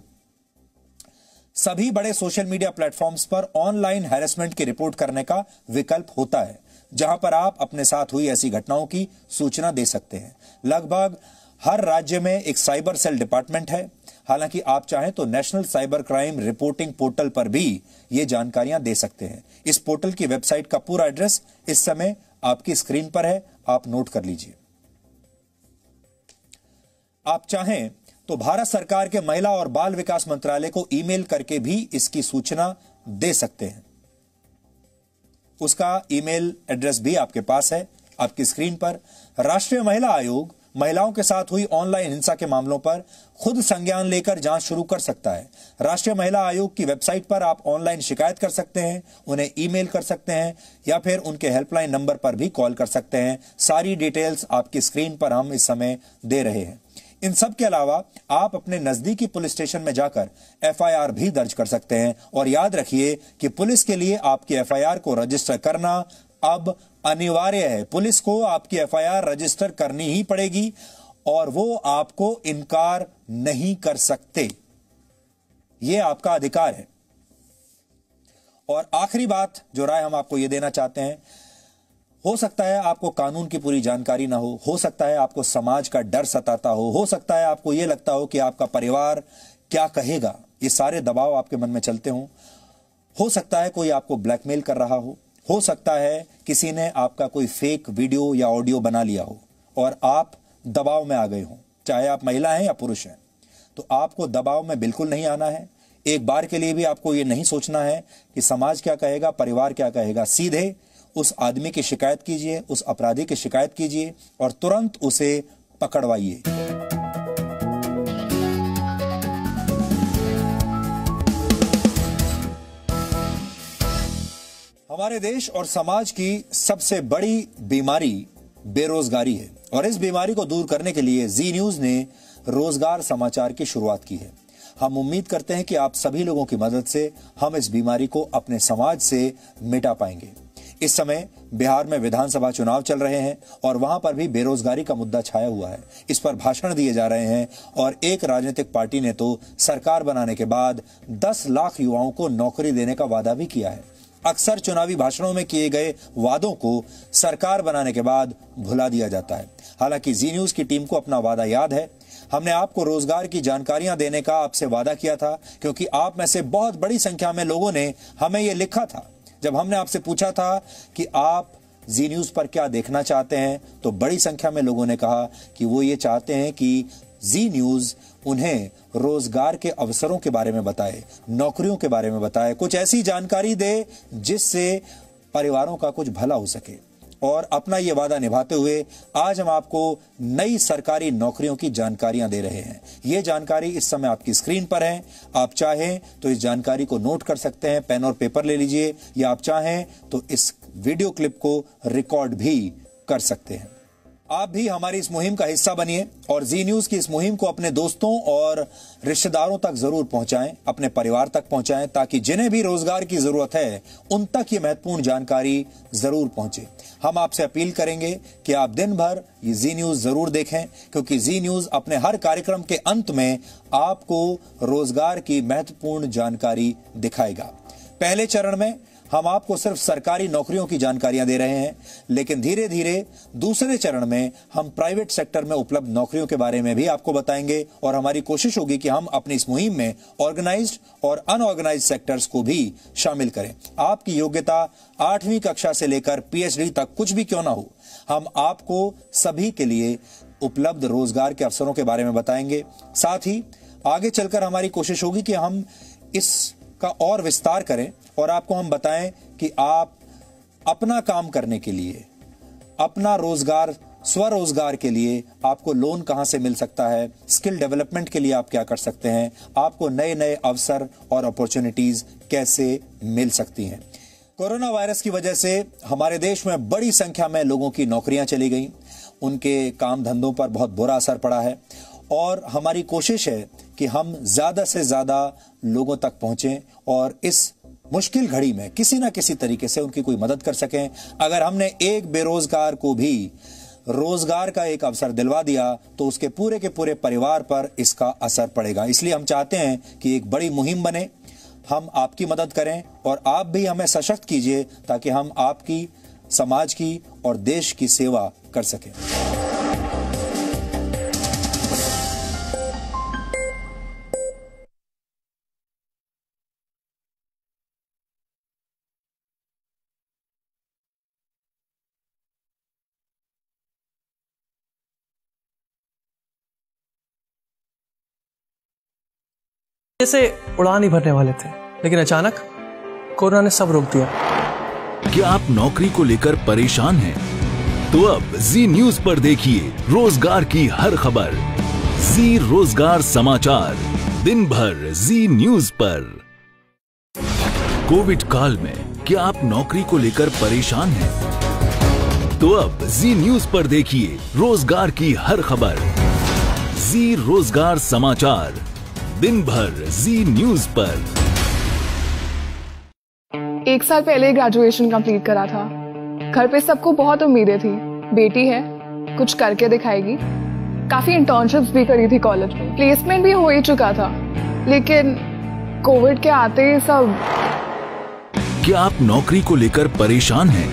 सभी बड़े सोशल मीडिया प्लेटफॉर्म्स पर ऑनलाइन हैरेसमेंट की रिपोर्ट करने का विकल्प होता है, जहां पर आप अपने साथ हुई ऐसी घटनाओं की सूचना दे सकते हैं। लगभग हर राज्य में एक साइबर सेल डिपार्टमेंट है। हालांकि आप चाहें तो national cyber crime reporting portal पर भी ये जानकारियां दे सकते हैं। इस पोर्टल की वेबसाइट का पूरा एड्रेस इस समय आपकी स्क्रीन पर है, आप नोट कर लीजिए। आप चाहें तो भारत सरकार के महिला और बाल विकास मंत्रालय को ईमेल करके भी इसकी सूचना दे सकते हैं। उसका ईमेल एड्रेस भी आपके पास है, आपकी स्क्रीन पर। राष्ट्रीय महिला आयोग महिलाओं के साथ हुई ऑनलाइन हिंसा के मामलों पर खुद संज्ञान लेकर जांच शुरू कर सकता है। राष्ट्रीय महिला आयोग की वेबसाइट पर आप ऑनलाइन शिकायत कर सकते हैं, उन्हें ईमेल कर सकते हैं, या फिर उनके हेल्पलाइन नंबर पर भी कॉल कर सकते हैं। सारी डिटेल्स आपकी स्क्रीन पर हम इस समय दे रहे हैं। इन सब के अलावा आप अपने नजदीकी पुलिस स्टेशन में जाकर FIR भी दर्ज कर सकते हैं। और याद रखिए कि पुलिस के लिए आपकी FIR को रजिस्टर करना अब अनिवार्य है। पुलिस को आपकी FIR रजिस्टर करनी ही पड़ेगी, और वो आपको इनकार नहीं कर सकते। यह आपका अधिकार है। और आखिरी बात, जो राय हम आपको यह देना चाहते हैं, हो सकता है आपको कानून की पूरी जानकारी ना हो सकता है आपको समाज का डर सताता हो सकता है आपको यह लगता हो कि आपका परिवार क्या कहेगा, ये सारे दबाव आपके मन में चलते हो सकता है कोई आपको ब्लैकमेल कर रहा हो सकता है किसी ने आपका कोई फेक वीडियो या ऑडियो बना लिया हो और आप दबाव में आ गए हो, चाहे आप महिला हैं या पुरुष हैं। तो आपको दबाव में बिल्कुल नहीं आना है। एक बार के लिए भी आपको यह नहीं सोचना है कि समाज क्या कहेगा, परिवार क्या कहेगा। सीधे उस आदमी की शिकायत कीजिए, उस अपराधी की शिकायत कीजिए और तुरंत उसे पकड़वाइए। हमारे देश और समाज की सबसे बड़ी बीमारी बेरोजगारी है, और इस बीमारी को दूर करने के लिए जी न्यूज ने रोजगार समाचार की शुरुआत की है। हम उम्मीद करते हैं कि आप सभी लोगों की मदद से हम इस बीमारी को अपने समाज से मिटा पाएंगे। इस समय बिहार में विधानसभा चुनाव चल रहे हैं और वहां पर भी बेरोजगारी का मुद्दा छाया हुआ है। इस पर भाषण दिए जा रहे हैं और एक राजनीतिक पार्टी ने तो सरकार बनाने के बाद 10 लाख युवाओं को नौकरी देने का वादा भी किया है। अक्सर चुनावी भाषणों में किए गए वादों को सरकार बनाने के बाद भुला दिया जाता है। हालांकि जी न्यूज की टीम को अपना वादा याद है। हमने आपको रोजगार की जानकारियां देने का आपसे वादा किया था, क्योंकि आप में से बहुत बड़ी संख्या में लोगों ने हमें यह लिखा था। जब हमने आपसे पूछा था कि आप जी न्यूज पर क्या देखना चाहते हैं, तो बड़ी संख्या में लोगों ने कहा कि वो ये चाहते हैं कि जी न्यूज उन्हें रोजगार के अवसरों के बारे में बताए, नौकरियों के बारे में बताए, कुछ ऐसी जानकारी दे जिससे परिवारों का कुछ भला हो सके। और अपना ये वादा निभाते हुए आज हम आपको नई सरकारी नौकरियों की जानकारियां दे रहे हैं। ये जानकारी इस समय आपकी स्क्रीन पर है। आप चाहें तो इस जानकारी को नोट कर सकते हैं, पेन और पेपर ले लीजिए, या आप चाहें तो इस वीडियो क्लिप को रिकॉर्ड भी कर सकते हैं। आप भी हमारी इस मुहिम का हिस्सा बनिए और जी न्यूज की इस मुहिम को अपने दोस्तों और रिश्तेदारों तक जरूर पहुंचाएं, अपने परिवार तक पहुंचाएं, ताकि जिन्हें भी रोजगार की जरूरत है उन तक ये महत्वपूर्ण जानकारी जरूर पहुंचे। हम आपसे अपील करेंगे कि आप दिन भर ये जी न्यूज जरूर देखें, क्योंकि जी न्यूज अपने हर कार्यक्रम के अंत में आपको रोजगार की महत्वपूर्ण जानकारी दिखाएगा। पहले चरण में हम आपको सिर्फ सरकारी नौकरियों की जानकारियां दे रहे हैं, लेकिन धीरे धीरे दूसरे चरण में हम प्राइवेट सेक्टर में उपलब्ध नौकरियों के बारे में भी आपको बताएंगे। और हमारी कोशिश होगी कि हम अपनी इस मुहिम में ऑर्गेनाइज्ड और अनऑर्गेनाइज्ड सेक्टर्स को भी शामिल करें। आपकी योग्यता 8वीं कक्षा से लेकर PhD तक कुछ भी क्यों ना हो, हम आपको सभी के लिए उपलब्ध रोजगार के अवसरों के बारे में बताएंगे। साथ ही आगे चलकर हमारी कोशिश होगी कि हम इसका और विस्तार करें और आपको हम बताएं कि आप अपना काम करने के लिए, अपना रोजगार, स्वरोजगार के लिए आपको लोन कहां से मिल सकता है, स्किल डेवलपमेंट के लिए आप क्या कर सकते हैं, आपको नए नए अवसर और अपॉर्चुनिटीज कैसे मिल सकती हैं। कोरोना वायरस की वजह से हमारे देश में बड़ी संख्या में लोगों की नौकरियां चली गई, उनके काम धंधों पर बहुत बुरा असर पड़ा है और हमारी कोशिश है कि हम ज्यादा से ज्यादा लोगों तक पहुंचें और इस मुश्किल घड़ी में किसी ना किसी तरीके से उनकी कोई मदद कर सकें। अगर हमने एक बेरोजगार को भी रोजगार का एक अवसर दिलवा दिया तो उसके पूरे के पूरे परिवार पर इसका असर पड़ेगा। इसलिए हम चाहते हैं कि एक बड़ी मुहिम बने, हम आपकी मदद करें और आप भी हमें सशक्त कीजिए ताकि हम आपकी, समाज की और देश की सेवा कर सकें। जैसे उड़ान ही भरने वाले थे, लेकिन अचानक कोरोना ने सब रोक दिया। क्या आप नौकरी को लेकर परेशान हैं? तो अब जी न्यूज पर देखिए रोजगार की हर खबर। जी रोजगार समाचार, दिन भर जी न्यूज पर। कोविड काल में क्या आप नौकरी को लेकर परेशान हैं? तो अब जी न्यूज पर देखिए रोजगार की हर खबर। जी रोजगार समाचार, दिन भर जी न्यूज पर। 1 साल पहले ग्रेजुएशन कंप्लीट करा था। घर पे सबको बहुत उम्मीदें थी, बेटी है, कुछ करके दिखाएगी। काफी इंटर्नशिप्स भी करी थी कॉलेज में, प्लेसमेंट भी हो ही चुका था, लेकिन कोविड के आते ही सब। क्या आप नौकरी को लेकर परेशान हैं?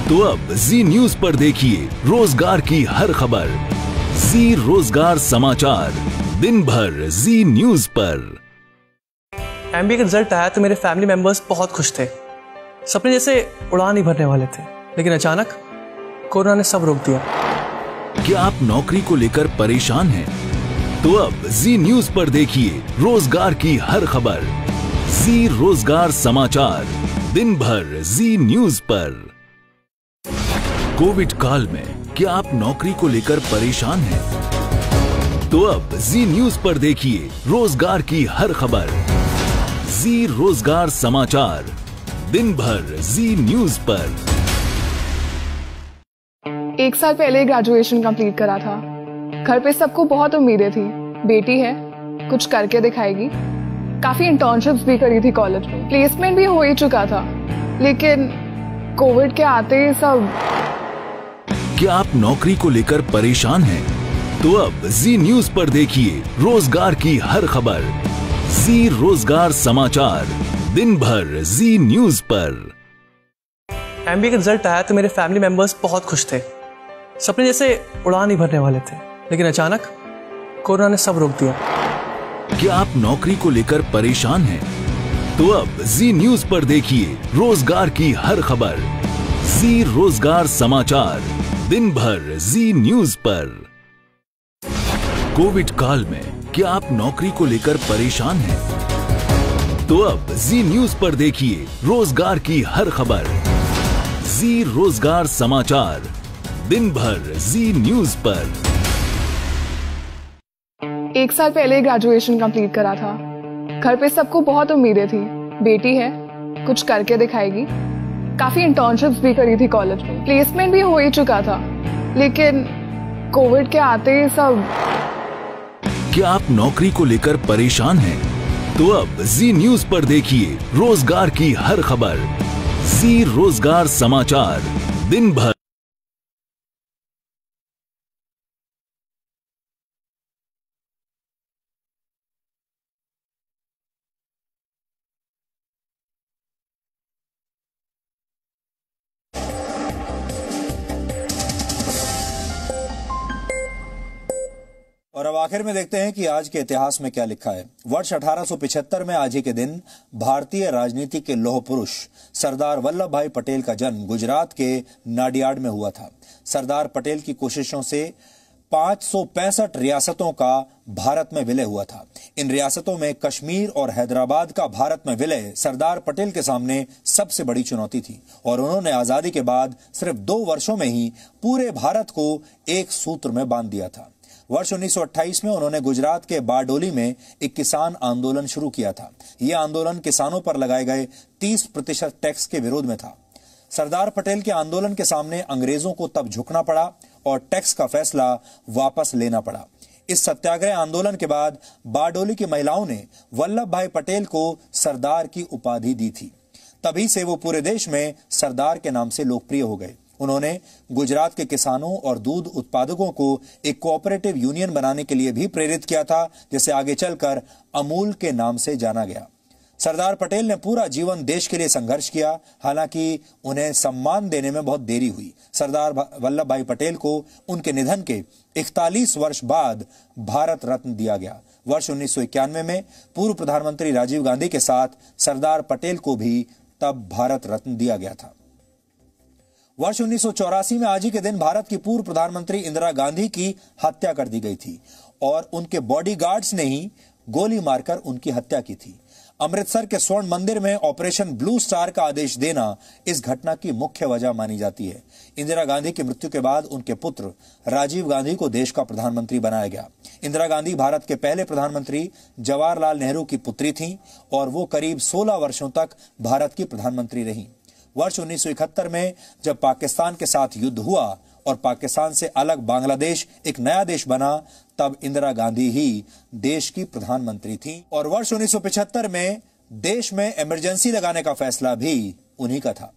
तो अब जी न्यूज पर देखिए रोजगार की हर खबर। जी रोजगार समाचार, दिन भर जी न्यूज पर। MBA का रिजल्ट आया तो मेरे फैमिली मेंबर्स बहुत खुश थे, सपने जैसे उड़ान ही भरने वाले थे, लेकिन अचानक कोरोना ने सब रोक दिया। क्या आप नौकरी को लेकर परेशान हैं? तो अब जी न्यूज पर देखिए रोजगार की हर खबर। जी रोजगार समाचार, दिन भर जी न्यूज पर। कोविड काल में क्या आप नौकरी को लेकर परेशान हैं? तो अब जी न्यूज पर देखिए रोजगार की हर खबर। जी रोजगार समाचार, दिन भर जी न्यूज पर। 1 साल पहले ग्रेजुएशन कंप्लीट करा था। घर पे सबको बहुत उम्मीदें थी, बेटी है, कुछ करके दिखाएगी। काफी इंटर्नशिप्स भी करी थी कॉलेज में, प्लेसमेंट भी हो ही चुका था, लेकिन कोविड के आते ही सब। क्या आप नौकरी को लेकर परेशान हैं? तो अब जी न्यूज पर देखिए रोजगार की हर खबर। जी रोजगार समाचार, दिन भर जी न्यूज पर। एमबीए का रिजल्ट आया तो मेरे फैमिली मेंबर्स बहुत खुश थे। सपने जैसे उड़ान ही भरने वाले थे, लेकिन अचानक कोरोना ने सब रोक दिया। क्या आप नौकरी को लेकर परेशान हैं? तो अब जी न्यूज पर देखिए रोजगार की हर खबर। जी रोजगार समाचार, दिन भर जी न्यूज पर। कोविड काल में क्या आप नौकरी को लेकर परेशान हैं? तो अब जी न्यूज पर देखिए रोजगार की हर खबर। जी रोजगार समाचार, दिन भर जी न्यूज पर। 1 साल पहले ग्रेजुएशन कंप्लीट करा था। घर पे सबको बहुत उम्मीदें थी, बेटी है, कुछ करके दिखाएगी। काफी इंटर्नशिप्स भी करी थी कॉलेज में, प्लेसमेंट भी हो ही चुका था, लेकिन कोविड के आते ही सब। क्या आप नौकरी को लेकर परेशान हैं? तो अब जी न्यूज पर देखिए रोजगार की हर खबर। जी रोजगार समाचार, दिन भर। और अब आखिर में देखते हैं कि आज के इतिहास में क्या लिखा है। वर्ष 1875 में आज ही के दिन भारतीय राजनीति के लौह पुरुष सरदार वल्लभ भाई पटेल का जन्म गुजरात के नाडियाड में हुआ था। सरदार पटेल की कोशिशों से 565 रियासतों का भारत में विलय हुआ था। इन रियासतों में कश्मीर और हैदराबाद का भारत में विलय सरदार पटेल के सामने सबसे बड़ी चुनौती थी और उन्होंने आजादी के बाद सिर्फ 2 वर्षों में ही पूरे भारत को एक सूत्र में बांध दिया था। वर्ष 1928 में उन्होंने गुजरात के बारडोली में एक किसान आंदोलन शुरू किया था। यह आंदोलन किसानों पर लगाए गए 30% टैक्स के विरोध में था। सरदार पटेल के आंदोलन के सामने अंग्रेजों को तब झुकना पड़ा और टैक्स का फैसला वापस लेना पड़ा। इस सत्याग्रह आंदोलन के बाद बारडोली की महिलाओं ने वल्लभ भाई पटेल को सरदार की उपाधि दी थी। तभी से वो पूरे देश में सरदार के नाम से लोकप्रिय हो गए। उन्होंने गुजरात के किसानों और दूध उत्पादकों को एक कोऑपरेटिव यूनियन बनाने के लिए भी प्रेरित किया था, जिसे आगे चलकर अमूल के नाम से जाना गया। सरदार पटेल ने पूरा जीवन देश के लिए संघर्ष किया, हालांकि उन्हें सम्मान देने में बहुत देरी हुई। सरदार वल्लभ भाई पटेल को उनके निधन के 41 वर्ष बाद भारत रत्न दिया गया। वर्ष 1991 में पूर्व प्रधानमंत्री राजीव गांधी के साथ सरदार पटेल को भी तब भारत रत्न दिया गया था। वर्ष 1984 में आज ही के दिन भारत की पूर्व प्रधानमंत्री इंदिरा गांधी की हत्या कर दी गई थी और उनके बॉडीगार्ड्स ने ही गोली मारकर उनकी हत्या की थी। अमृतसर के स्वर्ण मंदिर में ऑपरेशन ब्लू स्टार का आदेश देना इस घटना की मुख्य वजह मानी जाती है। इंदिरा गांधी की मृत्यु के बाद उनके पुत्र राजीव गांधी को देश का प्रधानमंत्री बनाया गया। इंदिरा गांधी भारत के पहले प्रधानमंत्री जवाहरलाल नेहरू की पुत्री थीं और वो करीब 16 वर्षों तक भारत की प्रधानमंत्री रहीं। वर्ष 1971 में जब पाकिस्तान के साथ युद्ध हुआ और पाकिस्तान से अलग बांग्लादेश एक नया देश बना, तब इंदिरा गांधी ही देश की प्रधानमंत्री थी और वर्ष 1975 में देश में इमरजेंसी लगाने का फैसला भी उन्हीं का था।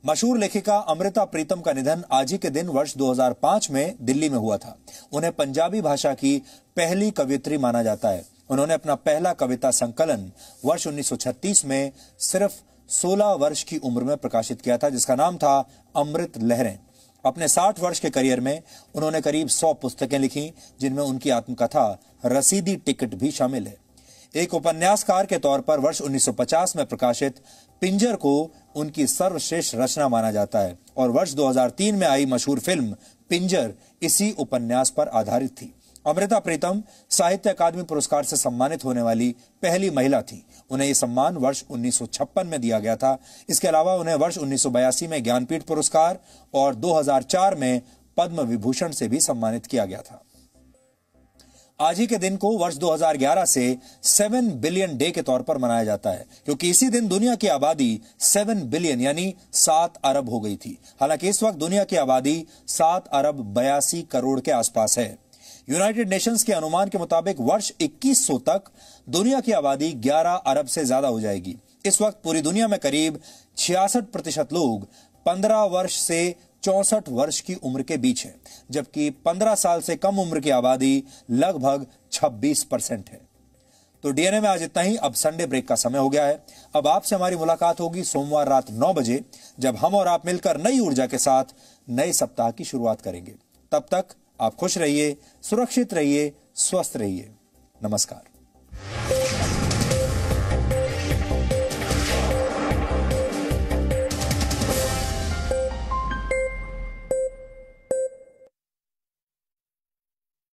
मशहूर लेखिका अमृता प्रीतम का निधन आज ही के दिन वर्ष 2005 में दिल्ली में हुआ था। उन्हें पंजाबी भाषा की पहली कवयित्री माना जाता है। उन्होंने अपना पहला कविता संकलन वर्ष 1936 में सिर्फ 16 वर्ष की उम्र में प्रकाशित किया था, जिसका नाम था अमृत लहरें। अपने 60 वर्ष के करियर में उन्होंने करीब 100 पुस्तकें लिखी, जिनमें उनकी आत्मकथा रसीदी टिकट भी शामिल है। एक उपन्यासकार के तौर पर वर्ष 1950 में प्रकाशित पिंजर को उनकी सर्वश्रेष्ठ रचना माना जाता है और वर्ष 2003 में आई मशहूर फिल्म पिंजर इसी उपन्यास पर आधारित थी। अमृता प्रीतम साहित्य अकादमी पुरस्कार से सम्मानित होने वाली पहली महिला थी। उन्हें यह सम्मान वर्ष 1956 में दिया गया था। इसके अलावा उन्हें वर्ष 1982 में ज्ञानपीठ पुरस्कार और 2004 में पद्म विभूषण से भी सम्मानित किया गया था। आज ही के दिन को वर्ष 2011 से 7 बिलियन डे के तौर पर मनाया जाता है, क्योंकि इसी दिन दुनिया की आबादी 7 बिलियन यानी 7 अरब हो गई थी। हालांकि इस वक्त दुनिया की आबादी 7 अरब 82 करोड़ के आसपास है। यूनाइटेड नेशंस के अनुमान के मुताबिक वर्ष 2100 तक दुनिया की आबादी 11 अरब से ज्यादा हो जाएगी। इस वक्त पूरी दुनिया में करीब 66% लोग 15 वर्ष से 64 वर्ष की उम्र के बीच है, जबकि 15 साल से कम उम्र की आबादी लगभग 26% है। तो डीएनए में आज इतना ही। अब संडे ब्रेक का समय हो गया है। अब आपसे हमारी मुलाकात होगी सोमवार रात 9 बजे, जब हम और आप मिलकर नई ऊर्जा के साथ नए सप्ताह की शुरुआत करेंगे। तब तक आप खुश रहिए, सुरक्षित रहिए, स्वस्थ रहिए। नमस्कार।